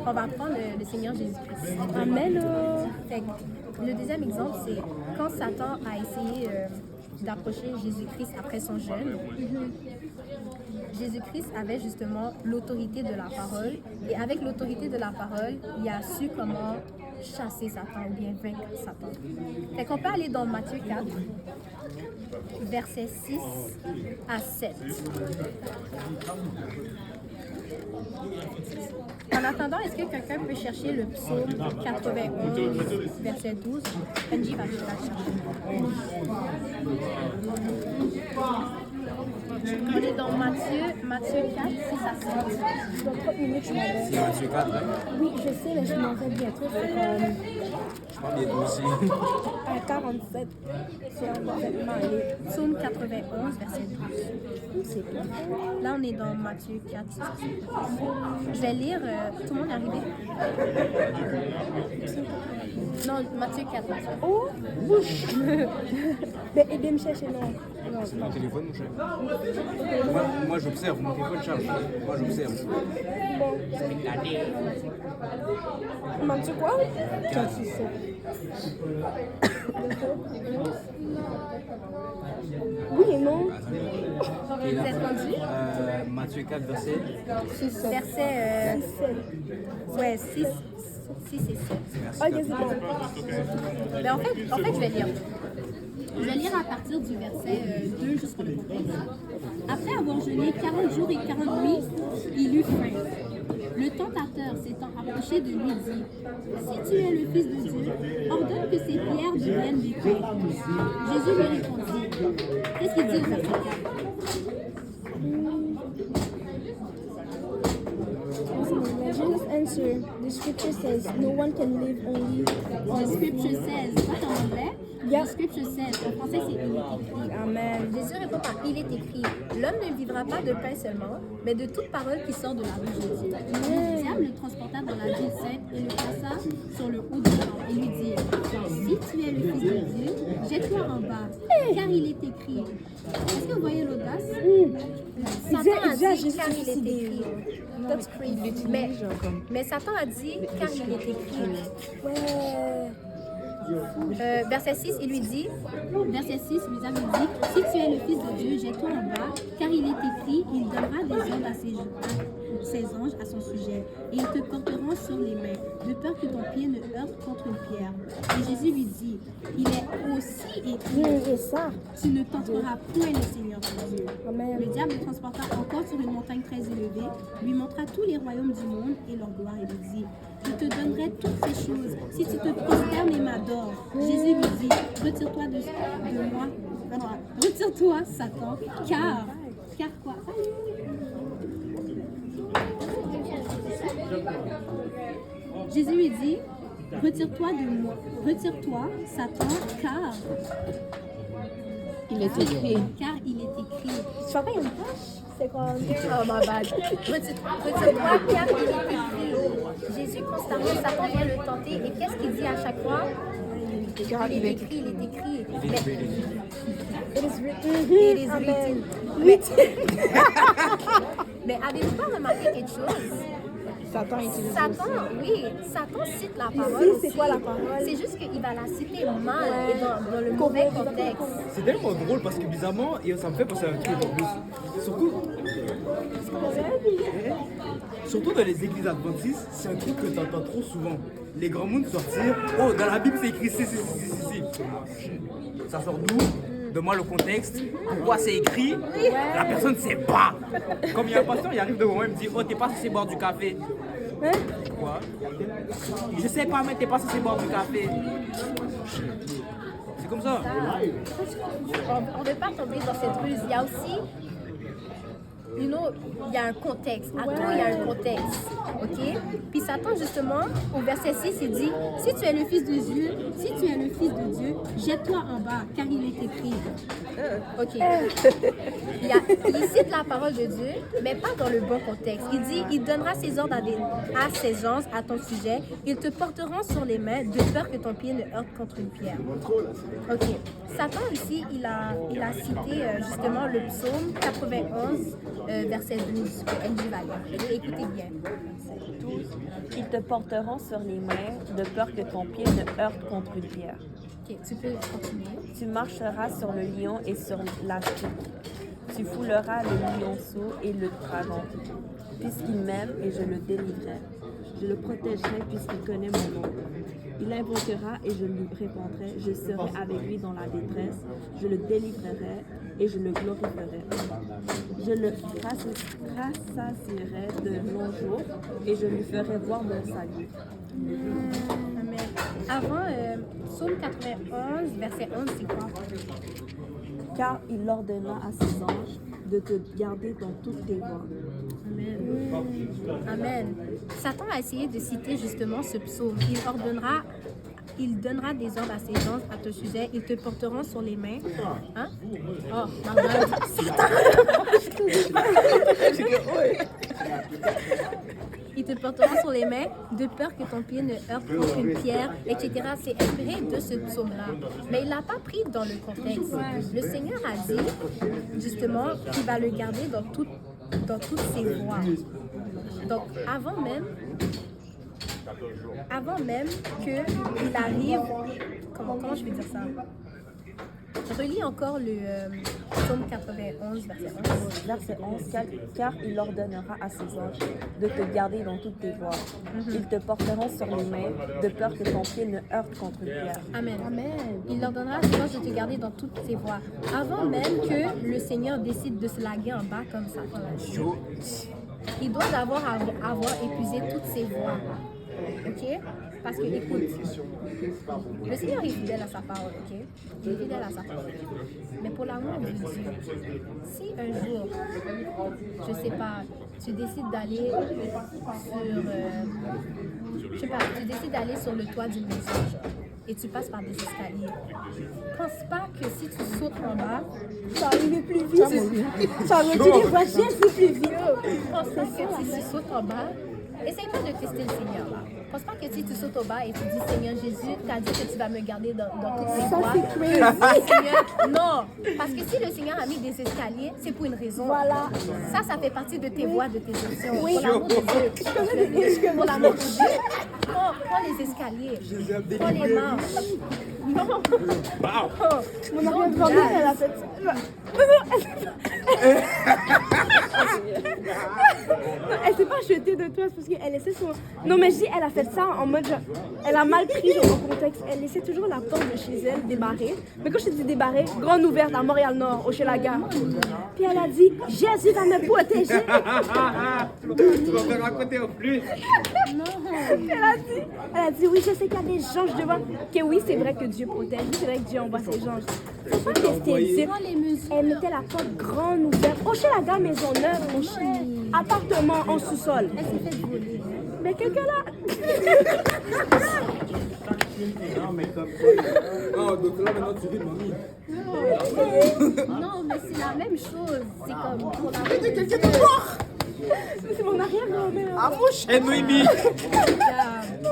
S1: on va prendre le Seigneur Jésus-Christ. Amen. Fait que le deuxième exemple, c'est quand Satan a essayé d'approcher Jésus-Christ après son jeûne. Jésus-Christ avait justement l'autorité de la parole. Et avec l'autorité de la parole, il a su comment chasser Satan ou bien vaincre Satan. Fait qu'on peut aller dans Matthieu 4, versets 6 à 7. En attendant, est-ce que quelqu'un peut chercher le psaume 91, verset 12? Benji va le chercher. On est dans Matthieu 4, 6 à 7.
S2: Dans 30 minutes, je m'en vais.
S3: C'est Matthieu 4, hein?
S2: Oui, je sais, mais je m'en vais bientôt. C'est comme
S3: Je parle bientôt aussi.
S2: à 47. C'est un complètement allé.
S1: Psaume 91, verset 12.
S2: C'est toi.
S1: Là, on est dans Matthieu 4, 6 à 7. Je vais lire. Tout le monde est arrivé? Non, Matthieu 4.
S2: Oh, bouche. Ben, aidez me chercher, non. Non,
S3: C'est mon téléphone, mon cher. Moi, j'observe. Mon téléphone charge. Moi, j'observe.
S2: bon. Matthieu quoi? 4, 6, 7. Oui et non.
S1: Vous êtes rendu?
S3: Matthieu 4, verset
S2: 6, 7.
S1: Verset
S2: 7.
S1: ouais, 6 et 7.
S2: Ok, c'est bon.
S1: Mais en fait, je vais lire. Je vais lire à partir du verset 2 jusqu'au 13. Après avoir jeûné 40 jours et 40 nuits, il eut faim. Le tentateur s'étant approché de lui dit, si tu es le Fils de Dieu, ordonne que ces pierres deviennent des pains. Jésus lui répondit, qu'est-ce qu'il dit au verset 4?
S2: Jesus answered, the scripture says, no one can live only
S1: The scripture says, ça c'est en anglais.
S2: Yeah.
S1: The scripture says, en français c'est il est écrit.
S2: Amen.
S1: Jésus répond par il est écrit, l'homme ne vivra pas de pain seulement, mais de toute parole qui sort de la bouche de Dieu. Le diable le transporta dans la ville sainte et le passa sur le haut du temple et lui dit, si tu es le Fils de Dieu, jette-toi en bas, car il est écrit. Est-ce que vous voyez l'audace? Satan a dit car il est écrit. That's crazy. Mais Satan a dit car il est écrit.
S2: Ouais.
S1: Verset 6, il lui dit, verset 6, le diable lui dit, si tu es le Fils de Dieu, jette-toi en bas, car il est écrit, il donnera des ordres à ses anges à son sujet, et ils te porteront sur les mains, de peur que ton pied ne heurte contre une pierre. Et Jésus lui dit, il est aussi écrit,
S2: Et ça.
S1: tu ne tenteras point le Seigneur ton Dieu.
S2: Amen.
S1: Le diable le transporta encore sur une montagne très élevée, lui montra tous les royaumes du monde et leur gloire, et lui dit, je te donnerai toutes ces choses si tu te prosternes et m'adores. Jésus lui dit, retire-toi de moi, retire-toi, Satan, car quoi? Jésus lui dit, retire-toi de moi, retire-toi, Satan, car
S5: Il est écrit.
S1: car il est écrit.
S2: Tu vois pas, il y a une tâche? C'est quoi?
S1: Oh my bad. Retire-toi, car il est écrit. Jésus constamment, Satan vient le tenter. Et qu'est-ce qu'il dit à chaque fois?
S5: Car il est
S1: écrit, il est écrit.
S2: It is written.
S1: It is
S2: Amen.
S1: written. Mais avez-vous pas remarqué quelque chose?
S5: Satan utilise
S1: Satan cite la parole.
S2: Ici, c'est
S1: aussi.
S2: quoi la parole?
S1: C'est juste qu'il va la citer mal et dans le mauvais contexte.
S3: C'est tellement drôle parce que bizarrement, et ça me fait penser à un truc en plus. Surtout dans les églises adventistes, c'est un truc que tu entends trop souvent. Les grands mondes sortir, oh, dans la Bible c'est écrit si. Ça sort d'où? Donne-moi le contexte, pourquoi c'est écrit, la personne ne sait pas. Comme il y a un pasteur, il arrive devant moi, il me dit, oh, t'es pas censé boire du café.
S2: Hein?
S3: Quoi? Je sais pas, mais t'es pas censé boire du café. C'est comme ça.
S1: On ne veut pas tomber dans cette ruse. Il y a aussi, il y a un contexte. À tout, il y a un contexte. OK? Puis Satan, justement, au verset 6, il dit, si tu es le Fils de Dieu, jette-toi en bas, car il est écrit. OK. Il cite la parole de Dieu, mais pas dans le bon contexte. Il dit, il donnera ses ordres à ses anges à ton sujet. Ils te porteront sur les mains de peur que ton pied ne heurte contre une pierre. OK. Satan ici, il a cité justement le psaume 91, verset 12, que NJ va lire. Écoutez bien.
S7: 12. Ils te porteront sur les mains de peur que ton pied ne heurte contre une pierre.
S1: OK, tu peux continuer.
S7: Tu marcheras sur le lion et sur l'astre. Tu fouleras le lionceau et le dragon, puisqu'il m'aime et je le délivrerai. Je le protégerai puisqu'il connaît mon nom. Il invoquera et je lui répondrai. Je serai avec lui dans la détresse. Je le délivrerai et je le glorifierai. Je le rassasierai de longs jours et je lui ferai voir mon salut.
S1: Amen. Avant, Psaume 91, verset 11, c'est quoi?
S7: Car il ordonna à ses anges de te garder dans toutes tes voies.
S1: Amen. Amen. Satan a essayé de citer justement ce psaume. Il donnera des ordres à ses anges à ton sujet. Ils te porteront sur les mains. Hein? Oh, my God. Ils te porteront sur les mains de peur que ton pied ne heurte contre une pierre, etc. C'est inspiré de ce psaume-là. Mais il l'a pas pris dans le contexte. Le Seigneur a dit, justement, qu'il va le garder dans toutes ses voies. Donc, avant même qu'il arrive, comment je vais dire ça? Relis encore le psaume 91, verset 11.
S7: Verset 11, car il ordonnera à ses anges de te garder dans toutes tes voies. Ils te porteront sur les mains, de peur que ton pied ne heurte contre une pierre.
S1: Amen. Il leur donnera à ses anges de te garder dans toutes ses voies. Avant même que le Seigneur décide de se laguer en bas comme ça. Il doit d'abord avoir épuisé toutes ses voies. OK? Parce que, écoute, le Seigneur est fidèle à sa parole, OK? Il est fidèle à sa parole. Mais pour l'amour de Dieu, si un jour, je sais pas, tu décides d'aller sur le toit d'une maison et tu passes par des escaliers, pense pas que si tu sautes en bas,
S2: Ça va arriver plus vite. Ça va retirer les voitures, c'est plus vite.
S1: pense pas que si tu sautes en bas, essaye pas de tester le Seigneur là. Pense pas que si tu sautes au bas et tu dis Seigneur Jésus, tu as dit que tu vas me garder dans toutes tes voies. Non, parce que si le Seigneur a mis des escaliers, c'est pour une raison.
S2: Voilà.
S1: Ça fait partie de tes voies, de tes options. Pour l'amour de Dieu. Pour l'amour de Dieu. Prends les escaliers. Prends les marches. Non.
S2: Mon arrière-grand-mère, elle a fait ça. Elle s'est pas jetée de toi parce qu'elle laissait son... Non mais je dis, elle a fait ça en mode genre... Elle a mal pris genre, au contexte. Elle laissait toujours la porte de chez elle débarrée. Mais quand je te dis débarrée, grande ouverte à Montréal-Nord, au Hochelaga. Puis elle a dit, Jésus va me protéger.
S3: Tu vas faire raconter au plus.
S2: Elle a dit, oui, je sais qu'il y a des anges devant. Que oui, c'est vrai que Dieu protège. Oui, c'est vrai que Dieu envoie ses anges. Faut pas tester Dieu. Elle mettait la porte grande ouverte. Hochelaga, maison neuve, mon cher. Appartement en sous-sol.
S1: Elle s'est fait voler.
S2: Mais quelqu'un là.
S4: Oh, donc là maintenant tu vis de mamie.
S1: Non, mais c'est la même chose. C'est comme pour l'amour de
S2: Quelqu'un
S1: Dieu.
S2: te voir. C'est mon arrière-grand-mère.
S3: Ah mon chien Noémie.
S1: Faut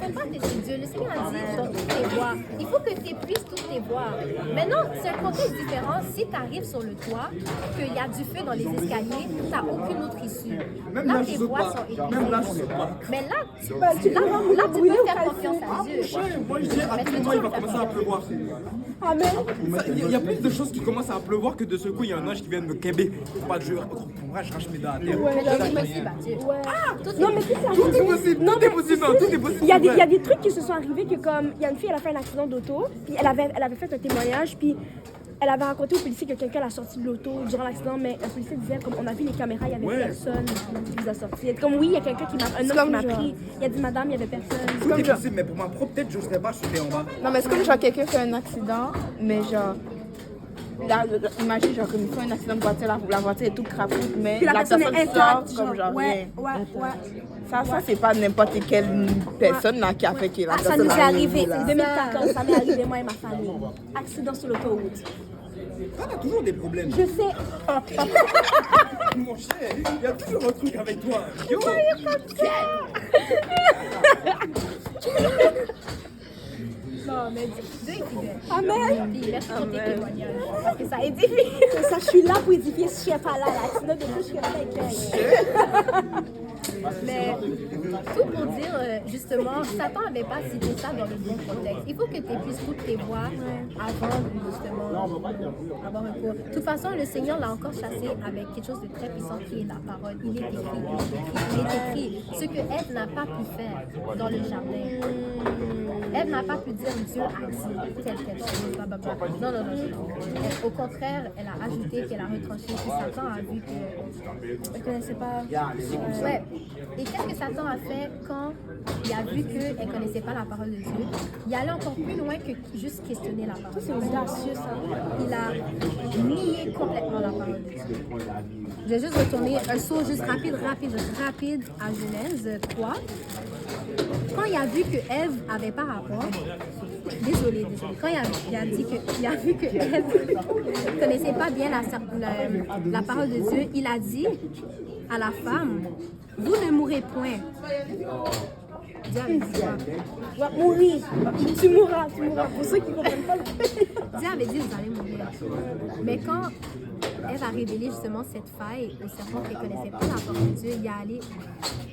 S1: pas tester Dieu. Le Seigneur a dit dans toutes tes voies. Il faut que tu épuises toutes tes voies. Maintenant, c'est un contexte différent. Si tu arrives sur le toit, qu'il y a du feu dans les escaliers, tu n'as aucune autre issue. Là, tes voies sont épuisées.
S3: Même là, je sais pas.
S1: Mais là, tu peux faire confiance à Dieu.
S3: Moi je dis à tout moment il va commencer à pleuvoir.
S2: Amen.
S3: Il y a plus de choses qui commencent à pleuvoir que de ce coup il y a un ange qui vient de me québer. Pas de jeu. Pour moi je arrache mes dents à terre.
S1: C'est possible à Dieu.
S2: Non, mais tu sais,
S3: Tout est possible, tout est possible, non, tout est possible.
S2: il y a des trucs qui se sont arrivés que comme il y a une fille, elle a fait un accident d'auto, puis elle avait fait un témoignage, puis elle avait raconté au policier que quelqu'un l'a sorti de l'auto durant l'accident, mais le policier disait comme on a vu les caméras, il y avait personne qui les a sortis. Comme oui, il y a quelqu'un qui m'a un homme qui m'a pris, il a dit madame, il y avait personne.
S3: Tout est possible, mais pour ma propre tête, je serais pas sauté en bas.
S5: Non, mais c'est comme genre quelqu'un fait un accident, mais genre. Là, imagine, genre, comme il fait un accident de voiture, la voiture est toute crapoute, mais
S2: Puis la personne est intacte,
S5: sort comme genre rien.
S2: ouais.
S5: Ça, c'est pas n'importe quelle personne là qui a fait que la
S2: Ça
S5: personne
S2: nous est
S5: a
S2: arrivé,
S5: là.
S2: 2014, ça m'est arrivé moi et ma famille. Accident sur l'autoroute.
S3: Ah, t'as toujours des problèmes.
S2: Je sais.
S3: Mon chien, il y a toujours un truc avec toi. Yo.
S1: Non, mais Dieu est fidèle.
S2: Amen.
S1: Puis merci pour tes témoignages. Parce que ça édifie.
S2: C'est ça, je suis là pour édifier ce chef là, l'accident de tout ce que je fais.
S1: Mais tout pour dire, justement, Satan n'avait pas cité ça dans le bon contexte. Il faut que tu puisses toutes tes voix avant de justement avoir un cours. De toute façon, le Seigneur l'a encore chassé avec quelque chose de très puissant qui est la parole. Il est écrit, il est écrit. Ce que Ève n'a pas pu faire dans le jardin. Ève n'a pas pu dire Dieu a dit telle chose. Blablabla. Non. Au contraire, elle a ajouté qu'elle a retranché. Puis Satan a vu qu'elle ne connaissait pas. Ouais. Et qu'est-ce que Satan a fait quand il a vu qu'elle ne connaissait pas la parole de Dieu? Il allait encore plus loin que juste questionner la parole.
S2: C'est audacieux, ça.
S1: Il a nié complètement la parole de Dieu. Je vais juste retourner un saut juste rapide à Genèse 3. Quand il a vu que Ève avait pas rapport, désolé. Quand il a dit qu'il a vu que Ève ne connaissait pas bien la parole de Dieu, il a dit à la femme, vous ne mourrez point. Dieu avait dit quoi?
S2: Tu vas mourir. Tu mourras. Pour ceux qui ne comprennent pas le
S1: Dieu avait dit vous allez mourir. Mais quand Ève a révélé justement cette faille au serpent qu'elle ne connaissait pas la parole de Dieu, il est allé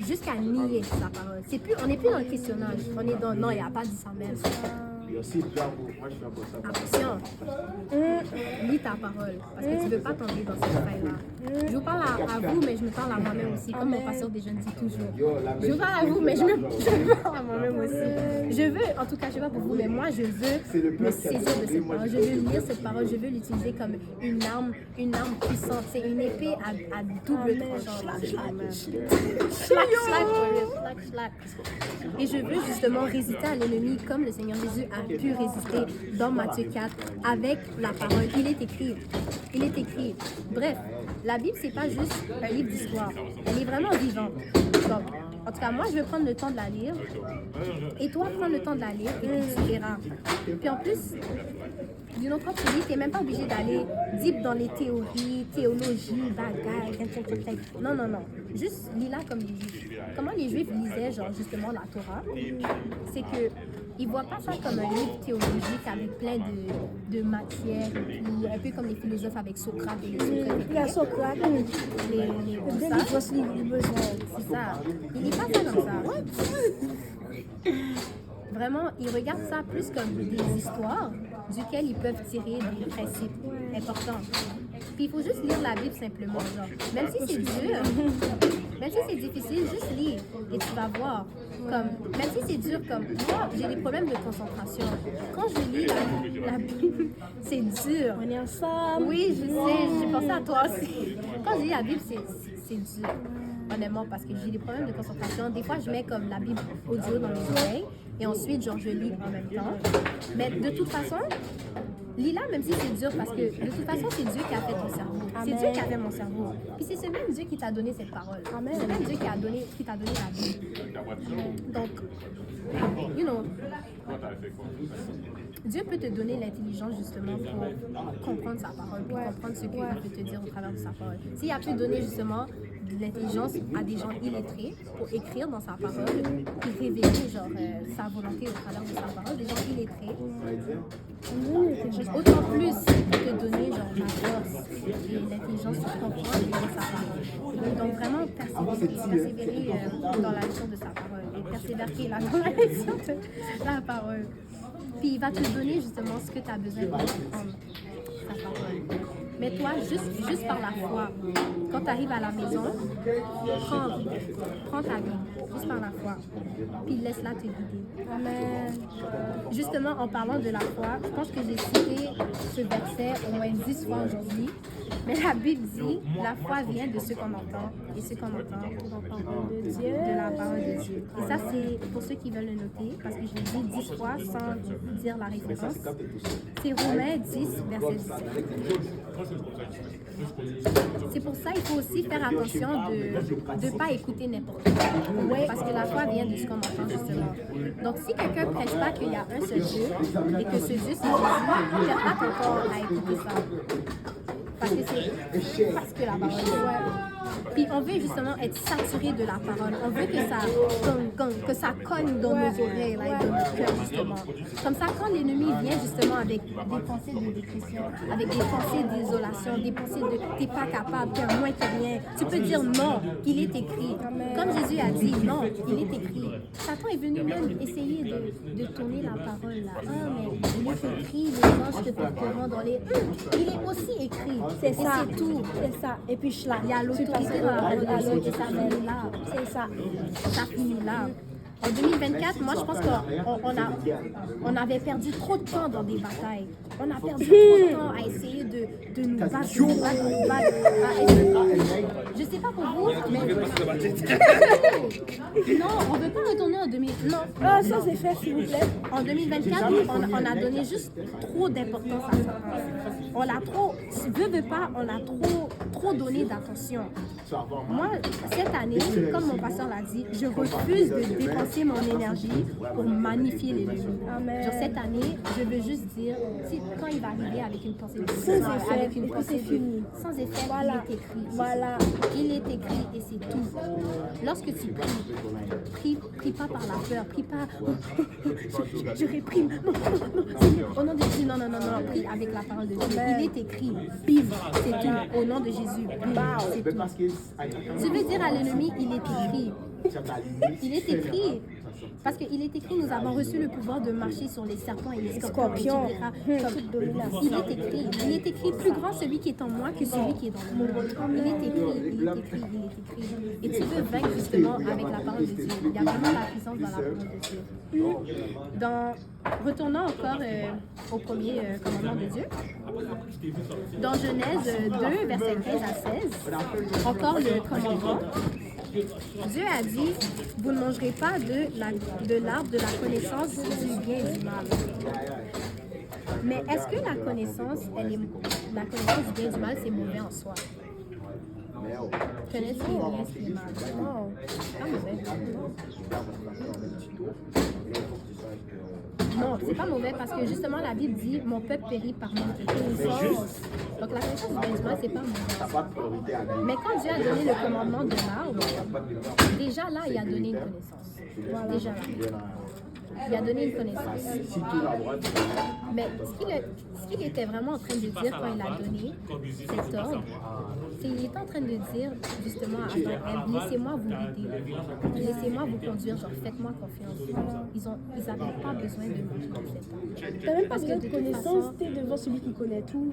S1: jusqu'à nier sa parole. On n'est plus dans le questionnage. On est dans non, il n'a pas dit ça même. Attention, lis ta parole, parce que tu ne veux pas tomber dans cette faille-là. Je vous parle à vous, mais je me parle à moi-même aussi, comme mon pasteur des jeunes dit toujours. Je vous parle à vous, mais je me parle à moi-même aussi. Je veux, en tout cas, je ne sais pas pour vous, mais moi, je veux me saisir de cette parole. Je veux lire cette parole, je veux l'utiliser comme une arme puissante. C'est une épée à double tranchant. Slack. Et je veux justement résister à l'ennemi comme le Seigneur Jésus a pu résister dans Matthieu 4 avec la parole. Il est écrit. Bref, la Bible, c'est pas juste un livre d'histoire. Elle est vraiment vivante. Donc, en tout cas, moi, je vais prendre le temps de la lire. Et toi, prends le temps de la lire et puis tu verras. Puis en plus, d'une autre tu lis, tu n'es même pas obligé d'aller deep dans les théories, théologie, bagaille, non. Juste lis-la comme les Juifs. Comment les Juifs lisaient, genre, justement, la Torah, c'est que ils voient pas ça comme un livre théologique avec plein de matières, puis un peu comme les philosophes avec Socrate et les Socrates.
S2: Il y a Socrate.
S1: C'est ça. Ils lisent pas ça comme ça. Vraiment, ils regardent ça plus comme des histoires duquel ils peuvent tirer des principes importants. Puis il faut juste lire la Bible simplement, genre. Même si c'est dur, même si c'est difficile, juste lis et tu vas voir. Même si c'est dur, comme moi, j'ai des problèmes de concentration. Quand je lis la Bible, c'est dur.
S2: On est ensemble.
S1: Oui, je sais, j'ai pensé à toi aussi. Quand je lis la Bible, c'est dur. Honnêtement, parce que j'ai des problèmes de concentration. Des fois, je mets comme la Bible audio dans mes oreilles et ensuite, genre, je lis en même temps. Mais de toute façon, lis-la même si c'est dur, parce que de toute façon, c'est Dieu qui a fait ton cerveau. C'est Dieu qui a fait mon cerveau. Puis c'est ce même Dieu qui t'a donné cette parole. C'est ce même Dieu qui t'a donné la Bible. Donc, you know, Dieu peut te donner l'intelligence justement pour comprendre sa parole, pour comprendre ce qu'il peut te dire au travers de sa parole. S'il a pu donner justement de l'intelligence à des gens illettrés pour écrire dans sa parole et révéler genre sa volonté au travers de sa parole, des gens illettrés, autant plus te donner genre la force et l'intelligence pour comprendre sa parole. Donc vraiment persévérer dans la lecture de sa parole et persévérer dans la lecture de la parole. Puis il va te donner justement ce que tu as besoin pour comprendre sa parole. Mais toi, juste par la foi, quand tu arrives à la maison, prends ta Bible, juste par la foi, puis laisse-la te guider. Amen. Justement, en parlant de la foi, je pense que j'ai cité ce verset au moins 10 fois aujourd'hui, mais la Bible dit, la foi vient de ce qu'on entend, et ce qu'on entend de la parole de Dieu. Et ça, c'est pour ceux qui veulent le noter, parce que je l'ai dit 10 fois sans dire la référence. C'est Romains 10, verset 17. C'est pour ça qu'il faut aussi faire attention de ne pas écouter n'importe quoi. Parce que la foi vient de ce qu'on entend justement. Donc si quelqu'un ne prêche pas qu'il y a un seul Dieu et que ce Dieu c'est Jésus, perds pas ton temps à écouter ça. Parce que la parole dit. Puis on veut justement être saturé de la parole. On veut que ça cogne dans nos oreilles, là, et dans notre cœur, justement. Comme ça, quand l'ennemi vient justement avec des pensées de dépression, avec des pensées d'isolation, des pensées de t'es pas capable, t'es moins que rien, tu peux dire non, il est écrit. Comme Jésus a dit, non, il est écrit. Satan est venu même essayer de tourner la parole là. Ah, mais il est écrit, les anges te porteront dans les... Il est aussi écrit.
S2: C'est ça.
S1: C'est tout.
S2: C'est ça. Et puis, je
S1: Il y a l'autorité dans la parole de Dieu et ça finit là.
S2: C'est ça.
S1: Ça finit là. En 2024, moi, je pense qu'on avait perdu trop de temps dans des batailles. On a perdu trop de temps à essayer de nous battre, de nous battre. Je sais pas pour vous, mais... Non, on veut pas retourner en 2000. Non.
S2: Ah, ça, c'est fait, s'il vous plaît.
S1: En 2024, on a donné juste trop d'importance à ça. On l'a trop... Veux pas, on a trop donné d'attention. Moi, cette année, comme mon pasteur l'a dit, je refuse de dépenser mon énergie pour magnifier l'ennemi. Genre cette année, je veux juste dire, quand il va arriver avec une pensée de avec une pensée fini. Sans effet, voilà. Il est écrit. Voilà. Il est écrit et c'est tout. Lorsque tu prie pas par la peur, prie pas, je réprime, non, au nom de Jésus, non, prie avec la parole de Dieu. Il est écrit, bim, c'est tout, au nom de Jésus, bim, c'est tout. Je veux dire à l'ennemi, il est écrit. Il est écrit. Parce qu'il est écrit, nous avons reçu le pouvoir de marcher sur les serpents et les scorpions. Il est écrit, plus grand celui qui est en moi que celui qui est dans le monde. Il est écrit. Et tu peux vaincre justement avec la parole de Dieu. Il y a vraiment la puissance dans la parole de Dieu. Retournons encore au premier commandement de Dieu. Dans Genèse 2, versets 13 à 16, encore le commandement. Dieu a dit, vous ne mangerez pas de l'arbre de la connaissance du bien et du mal. Mais est-ce que la connaissance du bien et du mal, c'est mauvais en soi? Connaître ce qui est bien, ce qui est mal. Non, c'est pas mauvais. Non, c'est pas mauvais parce que justement la Bible dit mon peuple périt par manque de connaissance. Donc la connaissance du bien et du mal, c'est pas mauvais. Mais quand Dieu a donné le commandement de l'arbre, déjà là, il a donné une connaissance. Voilà. Déjà là. Il a donné une connaissance. Mais ce qu'il était vraiment en train de dire quand il a donné cet ordre, c'est qu'il était en train de dire justement à Adam, laissez-moi vous guider, laissez-moi vous conduire, genre faites-moi confiance. Ils n'avaient pas besoin de manger de cet arbre.
S2: T'as même pas besoin de connaissance, t'es devant celui qui connaît tout.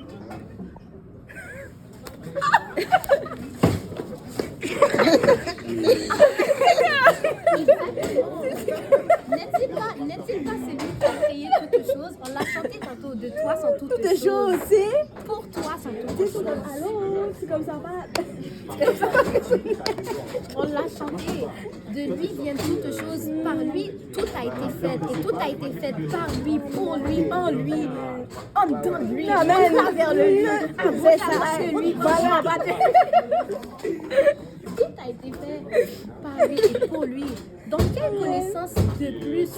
S1: N'est-il pas celui qui a créé toutes choses? On l'a chanté tantôt, de toi sont toutes choses.
S2: C'est
S1: pour toi sont toutes choses.
S2: Allô, c'est comme ça
S1: On l'a chanté. De lui viennent toutes choses. Par lui, tout a été fait. Et tout a été fait par lui, pour lui, en lui, en dedans de lui, à travers le lui, après ça, lui, voilà. Tout a été fait par lui et pour lui. Donc, quelle connaissance de plus?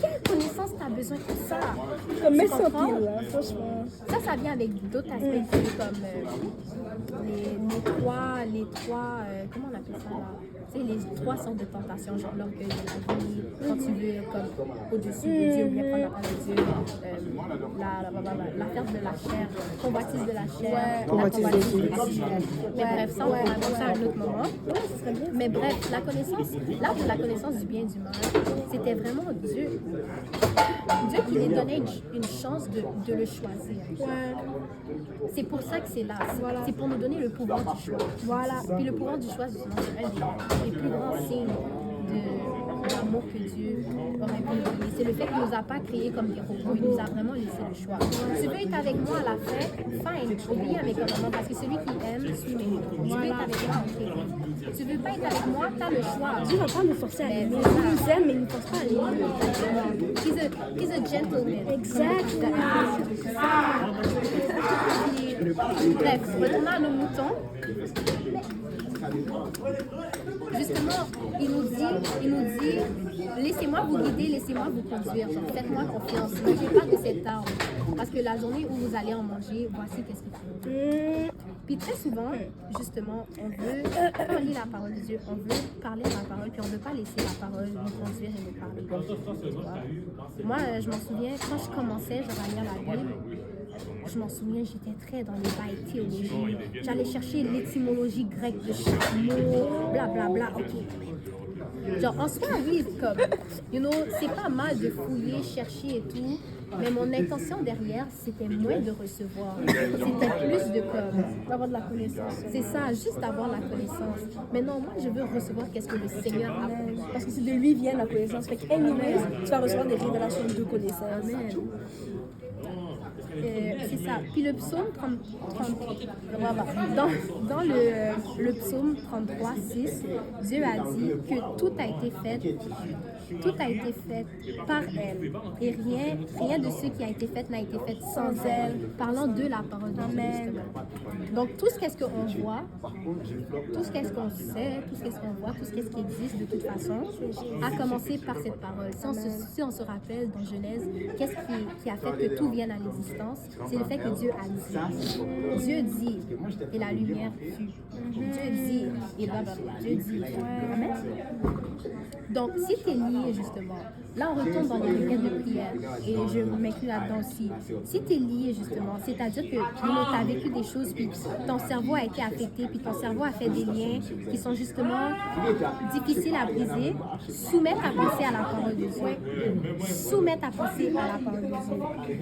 S1: Quelle connaissance t'as besoin de ça?
S2: Comme mes sentiments, franchement.
S1: Ça vient avec d'autres aspects comme les trois, comment on appelle ça là? Tu sais, les trois sortes de tentations, genre l'orgueil de la vie, quand tu veux comme au-dessus de Dieu, bien prendre la parole de Dieu, l'affaire de la chair, convoitise de la chair, la convoitise de l'esprit. Mais bref, ça on pourra voir ça à un autre moment. Mais bref, l'arbre de la connaissance du bien et du mal, c'était vraiment Dieu. Dieu qui lui donnait une chance de le choisir. C'est pour ça que c'est là. C'est pour nous donner le pouvoir du choix. Voilà. Puis le pouvoir du choix, justement, c'est un des plus grands signes de l'amour que Dieu aurait pu nous donner. C'est le fait qu'il ne nous a pas créés comme des robots. Il nous a vraiment laissé le choix. Tu veux être avec moi à la fin? Fine. Obéis à mes commandements parce que celui qui aime suit mes mots. Tu veux être avec moi? Tu veux pas être avec moi? Tu as le choix.
S2: Dieu ne va pas nous forcer à l'aimer. Il nous aime, mais il ne nous force pas à l'aimer.
S1: He's a gentleman.
S2: Exactement.
S1: Bref, retournons à nos moutons. Justement, il nous dit laissez-moi vous guider, laissez-moi vous conduire. Genre, faites-moi confiance. Ne mangez pas de cette arbre. Parce que la journée où vous allez en manger, voici qu'est-ce qu'il faut. Puis très souvent, justement, on veut, quand on lit la parole de Dieu, on veut parler de la parole, puis on ne veut pas laisser la parole nous conduire et nous parler. Tu vois? Moi, je m'en souviens, quand je commençais genre, à lire la Bible, je m'en souviens, j'étais très dans les bails théologie. J'allais chercher l'étymologie grecque de chaque mot, blablabla. Ok. Genre, en soi, oui, comme, c'est pas mal de fouiller, chercher et tout, mais mon intention derrière, c'était moins de recevoir. C'était plus de comme.
S2: D'avoir de la connaissance.
S1: C'est ça, juste d'avoir la connaissance. Mais non, moi, je veux recevoir qu'est-ce que le Seigneur a pour moi.
S2: Parce que c'est de lui vient la connaissance. Fait qu'anyways, tu vas recevoir des révélations de connaissance.
S1: Amen. C'est ça. Puis le psaume 30, dans le psaume 33, 6, Dieu a dit que tout a été fait par elle. Et rien de ce qui a été fait n'a été fait sans elle, parlant de la parole de Dieu. Donc tout ce qu'est-ce qu'on voit, tout ce qu'est-ce qu'on sait, tout ce qu'est-ce qu'on voit, tout ce qu'est-ce qui existe de toute façon, a commencé par cette parole. Si on se rappelle dans Genèse, qu'est-ce qui a fait que tout vienne à l'existence? C'est le fait que Dieu a dit. Dieu dit, et la lumière fut. Dieu dit, et blablabla. Dieu dit. Amen. Donc, si tu es lié, justement, là, on retourne dans les requêtes de prière, et je m'inclus là-dedans aussi. Si tu es lié, justement, c'est-à-dire que tu as vécu des choses, puis ton cerveau a été affecté, puis ton cerveau a fait des liens qui sont justement difficiles à briser, soumettre ta pensée à la parole de Dieu. Soumettre ta pensée à la parole de Dieu.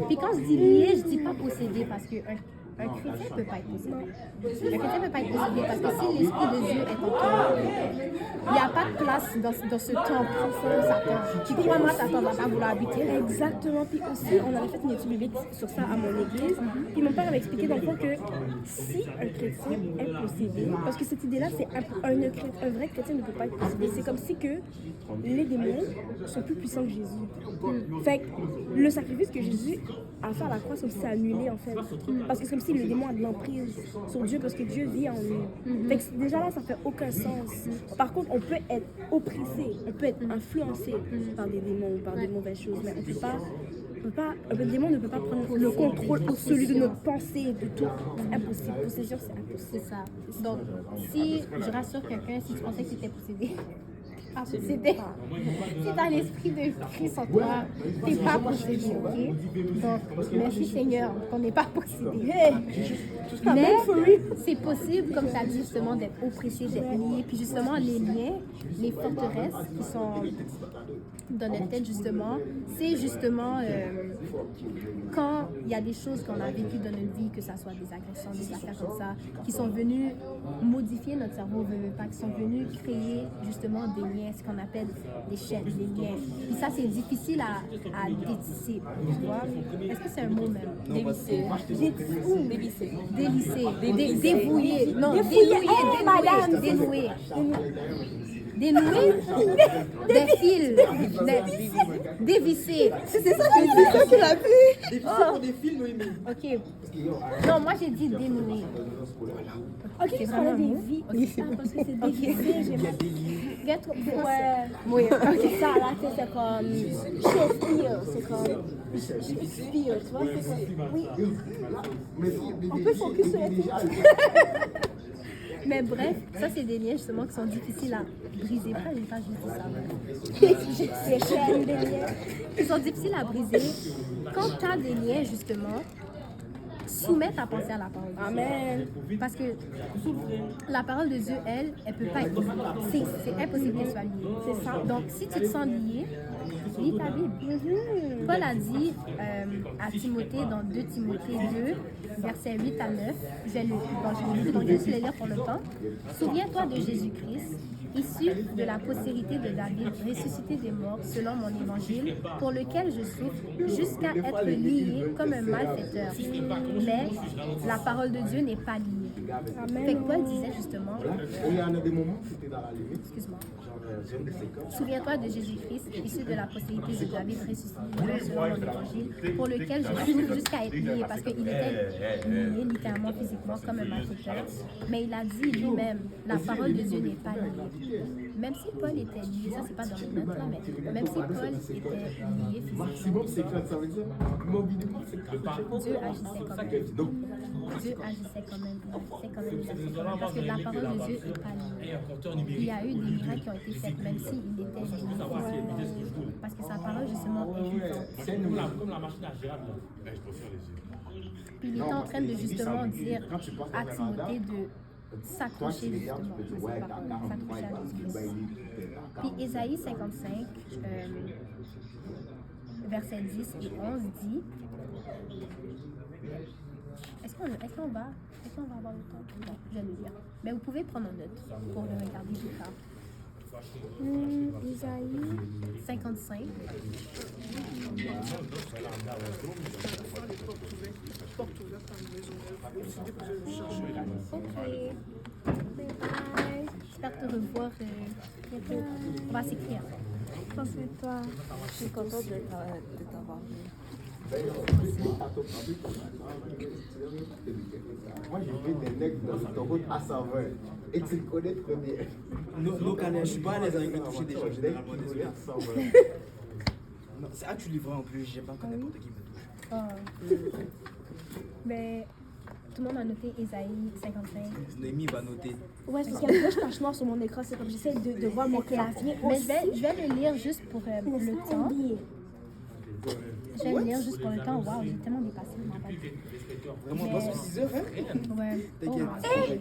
S1: Puis quand je dis lié, je dis pas possédé, parce que un chrétien ne peut pas être possédé. Un chrétien ne peut pas être possédé parce que si l'Esprit de Dieu est en toi, il n'y a pas de place dans ce temple pour Satan. Tu crois, moi, Satan ne va pas vouloir habiter.
S2: Exactement. Puis aussi, on avait fait une étude biblique sur ça à mon église. Puis mon père avait expliqué dans le fond que si un chrétien est possédé, parce que cette idée-là, c'est un vrai chrétien ne peut pas être possédé. C'est comme si que les démons sont plus puissants que Jésus. Fait que le sacrifice que Jésus a fait à la croix, c'est aussi annulé en fait. Parce que c'est comme si le démon a de l'emprise sur Dieu parce que Dieu vit en lui. Fait que déjà là, ça fait aucun sens. Par contre, on peut être oppressé, on peut être influencé par des démons ou par des mauvaises choses, mais on peut pas, le démon ne peut pas prendre le contrôle absolu de notre pensée, de tout. C'est impossible. Possession, c'est impossible.
S1: C'est ça. Donc, si je rassure quelqu'un, si tu pensais que tu étais possédé, si t'as l'esprit de Christ en toi, t'es pas possédé, ok? Donc, merci Seigneur qu'on n'est pas possédé. Mais c'est possible, comme tu as dit justement, d'être oppressé, d'être lié. Puis justement, les liens, les forteresses qui sont dans notre tête, justement, c'est justement quand il y a des choses qu'on a vécues dans notre vie, que ce soit des agressions, des affaires comme ça, qui sont venues modifier notre cerveau, qui sont venues créer justement des liens, ce qu'on appelle des chaînes, des liens. Puis ça, c'est difficile à détisser, tu vois. Est-ce que c'est un mot même?
S7: Dévisser.
S1: Dévisser. Dévouiller. Non, dénouer. Dénouer des fils, dévisser.
S5: C'est ça qu'il a fait.
S4: Des films, oui, mais.
S1: Ok. Non, moi j'ai dit dénouer.
S2: Ok, c'est vraiment des vies. Parce que c'est dévisé, j'ai pas. Oui, ok, ça là, c'est comme Shakespeare, c'est comme Shakespeare, tu vois, c'est comme. Oui. On peut focus sur les
S1: Mais bref, ça c'est des liens justement qui sont difficiles à briser. Pourquoi j'ai pas juste dit ça?
S2: les chaînes, des liens.
S1: Qui sont difficiles à briser. Quand tu as des liens justement, soumets ta pensée à la parole de Dieu.
S2: Amen.
S1: Parce que la parole de Dieu, elle peut pas être liée. C'est impossible qu'elle soit liée. C'est ça. Donc si tu te sens lié, lis ta Bible. Paul a dit à Timothée dans 2 Timothée 2, versets 8 à 9, je l'ai lu, donc je vais le lire pour le temps. Souviens-toi de Jésus-Christ, issu de la postérité de David, ressuscité des morts selon mon évangile, pour lequel je souffre jusqu'à être lié comme un malfaiteur. Mais la parole de Dieu n'est pas liée.
S2: Amen.
S1: Fait que Paul disait justement, excuse-moi, souviens-toi de Jésus-Christ, issu de la postérité de David, ressuscité des morts selon mon évangile, pour lequel je souffre jusqu'à être lié, parce qu'il était lié littéralement, physiquement, comme un malfaiteur. Mais il a dit lui-même, la parole de Dieu n'est pas liée. même si Paul était lié, ça c'est pas dans mes notes là, mais même si Paul était lié physiquement, Dieu agissait quand même. Dieu agissait quand même. Il faisait quand même des actions quand même, parce que la parole de Dieu n'est pas liée. Il y a eu des miracles qui ont été faits, même s'il était lié. Parce que sa parole, justement, est vivante.
S8: Comme la machine à Gérard, là.
S1: Puis il était en train de justement dire à Timothée de s'accrocher justement à sa parole, s'accrocher à Jésus-Christ. Puis Ésaïe 55, versets 10 et 11 dit, est-ce qu'on va avoir le temps? Non, je vais le lire. Mais vous pouvez prendre en note pour le regarder plus tard.
S2: Isaïe
S1: 55. Ok. Bye. J'espère te revoir bientôt. On va s'écrire.
S2: Pense à toi.
S7: Je suis contente de t'avoir vu.
S9: Moi, j'ai vu des mecs dans l'autoroute à saveur. Et tu le connais très bien.
S4: Nos canets, je suis pas à l'aise avec le toucher des gens,
S9: Des
S4: généralement,
S9: mecs qui
S4: désolé.
S9: roulent à saveur.
S4: Non, c'est à tu livres en plus, j'aime pas quand n'importe qui me touche.
S1: Ah. Mais tout le monde a noté Ésaïe 55.
S4: Noémie va noter.
S2: Ouais, c'est parce qu'il y a une tache noire sur mon écran, c'est comme j'essaie de voir mon clavier.
S1: Mais je vais le lire juste pour le temps. Je vais le lire juste pour le temps. Waouh, j'ai tellement dépassé. Je m'en rappelle.
S4: Vraiment,
S1: Mais-
S4: pas sur 6 heures, hein?
S1: Ouais.
S4: T'inquiète.
S2: Hey!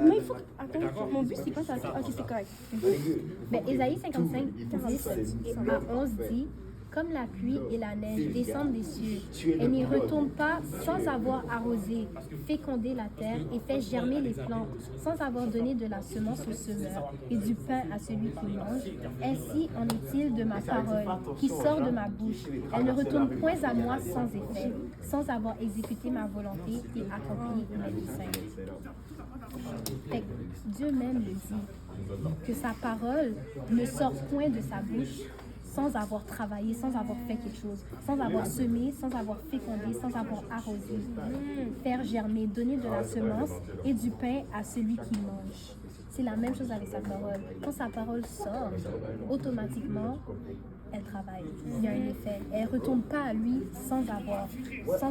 S2: Mais il faut. Attends, mon but c'est pas ça. Ok, c'est correct.
S1: Mais Ésaïe 55, 10 à 11 dit, comme la pluie et la neige descendent des cieux, elle n'y retourne pas sans avoir arrosé, fécondé la terre et fait germer les plantes, sans avoir donné de la semence au semeur et du pain à celui qui mange. Ainsi en est-il de ma parole qui sort de ma bouche. Elle ne retourne point à moi sans effet, sans avoir exécuté ma volonté et accompli mes desseins. Fait que Dieu même le dit, que sa parole ne sort point de sa bouche sans avoir travaillé, sans avoir fait quelque chose, sans avoir semé, sans avoir fécondé, sans avoir arrosé, faire germer, donner de la semence et du pain à celui qui mange. C'est la même chose avec sa parole. Quand sa parole sort, automatiquement, elle travaille. Il y a un effet. Elle ne retourne pas à lui sans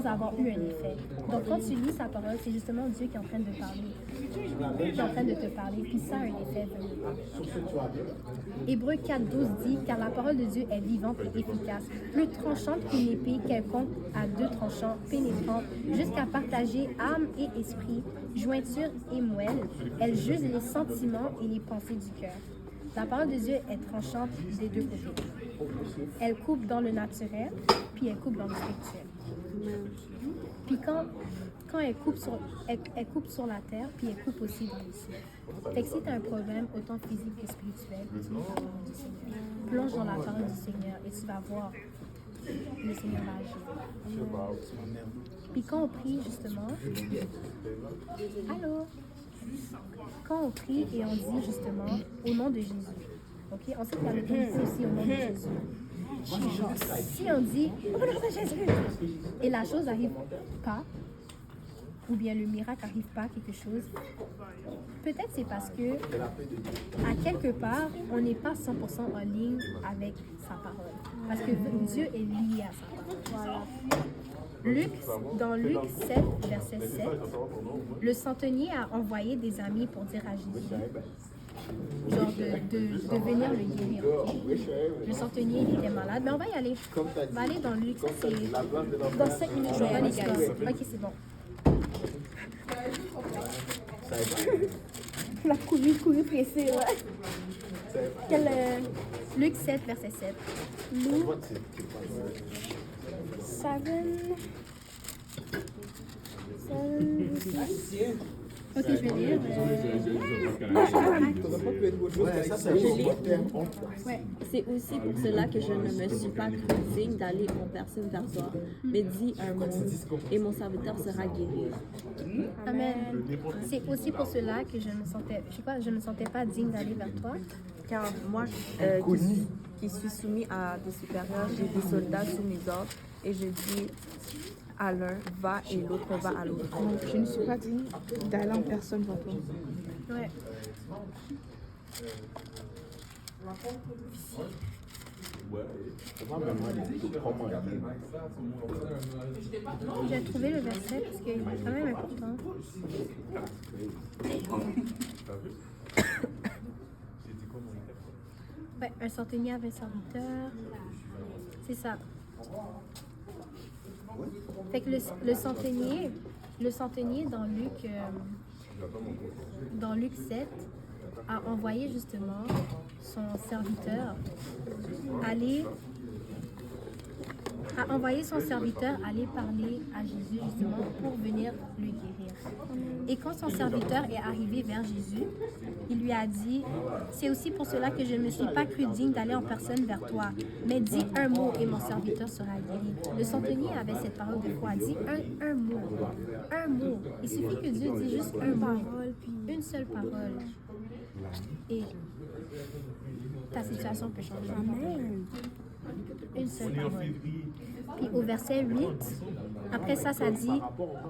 S1: avoir eu un effet. Donc quand tu lis sa parole, c'est justement Dieu qui est en train de parler. Qui est en train de te parler. Puis ça a un effet. Hébreux 4:12 dit, car la parole de Dieu est vivante et efficace, plus tranchante qu'une épée quelconque à deux tranchants, pénétrante, jusqu'à partager âme et esprit, jointure et moelle. Elle juge les sentiments et les pensées du cœur. La parole de Dieu est tranchante des deux côtés. Elle coupe dans le naturel, puis elle coupe dans le spirituel. Puis quand elle coupe sur la terre, puis elle coupe aussi dans les cieux. Fait que si tu as un problème, autant physique que spirituel, utilise la parole du Seigneur. Plonge dans la parole du Seigneur et tu vas voir le Seigneur va agir. Puis quand on prie, justement, allô? Quand on prie et on dit justement au nom de Jésus, ok? On sait qu'il y a l'autorité aussi au nom de Jésus. Si on dit au nom de Jésus et la chose n'arrive pas, ou bien le miracle n'arrive pas, quelque chose, peut-être c'est parce que à quelque part, on n'est pas 100% en ligne avec sa parole. Parce que Dieu est lié à sa parole. Dans Luc 7, verset 7, le centenier a envoyé des amis pour dire à Jésus, genre de venir le guérir. Okay? Le centenier il était malade, mais on va y aller. On va aller dans Luc, ça c'est dans 5 minutes, je vais aller les gars. Ok, c'est bon.
S2: La couru pressée, ouais.
S1: Luc 7, verset 7.
S2: Luc 7.
S1: Ok, je vais lire. Ouais.
S7: C'est aussi pour cela que je ne me suis pas cru digne d'aller en personne vers toi, mais dis un mot, et mon serviteur sera guéri.
S1: Amen. C'est aussi pour cela que je ne me sentais pas digne d'aller vers toi.
S7: Car moi, qui suis soumis à des supérieurs, j'ai des soldats sous mes ordres, et je dis à l'un, va, et l'autre va à l'autre.
S5: Donc, je ne suis pas digne d'aller en personne vers toi.
S1: Ouais. J'ai trouvé le verset parce qu'il est quand même important. Ouais, un centenier avait un serviteur. C'est ça. Fait que le centenier dans Luc 7, a envoyé justement son serviteur aller parler à Jésus justement pour venir le guérir. Et quand son serviteur est arrivé vers Jésus, il lui a dit, c'est aussi pour cela que je ne me suis pas cru digne d'aller en personne vers toi, mais dis un mot et mon serviteur sera guéri. Le centenier avait cette parole de foi, dis un mot, un mot. Il suffit que Dieu dise juste un mot, une seule parole. Et ta situation peut changer.
S2: Amen.
S1: Une seule parole. Puis au verset 8, après ça dit,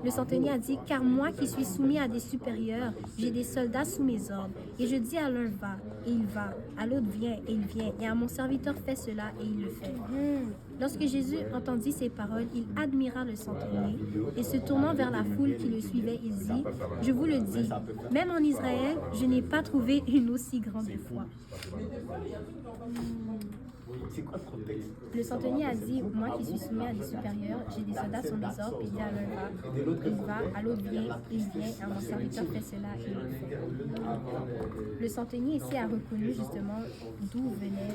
S1: le centenier a dit, car moi qui suis soumis à des supérieurs, j'ai des soldats sous mes ordres. Et je dis à l'un va, et il va, à l'autre viens, et il vient, et à mon serviteur fais cela, et il le fait. Lorsque Jésus entendit ces paroles, il admira le centenier, et se tournant vers la foule qui le suivait, il dit, je vous le dis, même en Israël, je n'ai pas trouvé une aussi grande foi.
S9: C'est quoi le contexte?
S1: Le centenier a dit, moi qui suis soumis à des supérieurs, j'ai des soldats sur mes ordres, puis il dit à l'un va, il va, à l'autre vient, il vient, à mon serviteur fait cela, et il le fait. Le centenier ici a reconnu justement d'où venait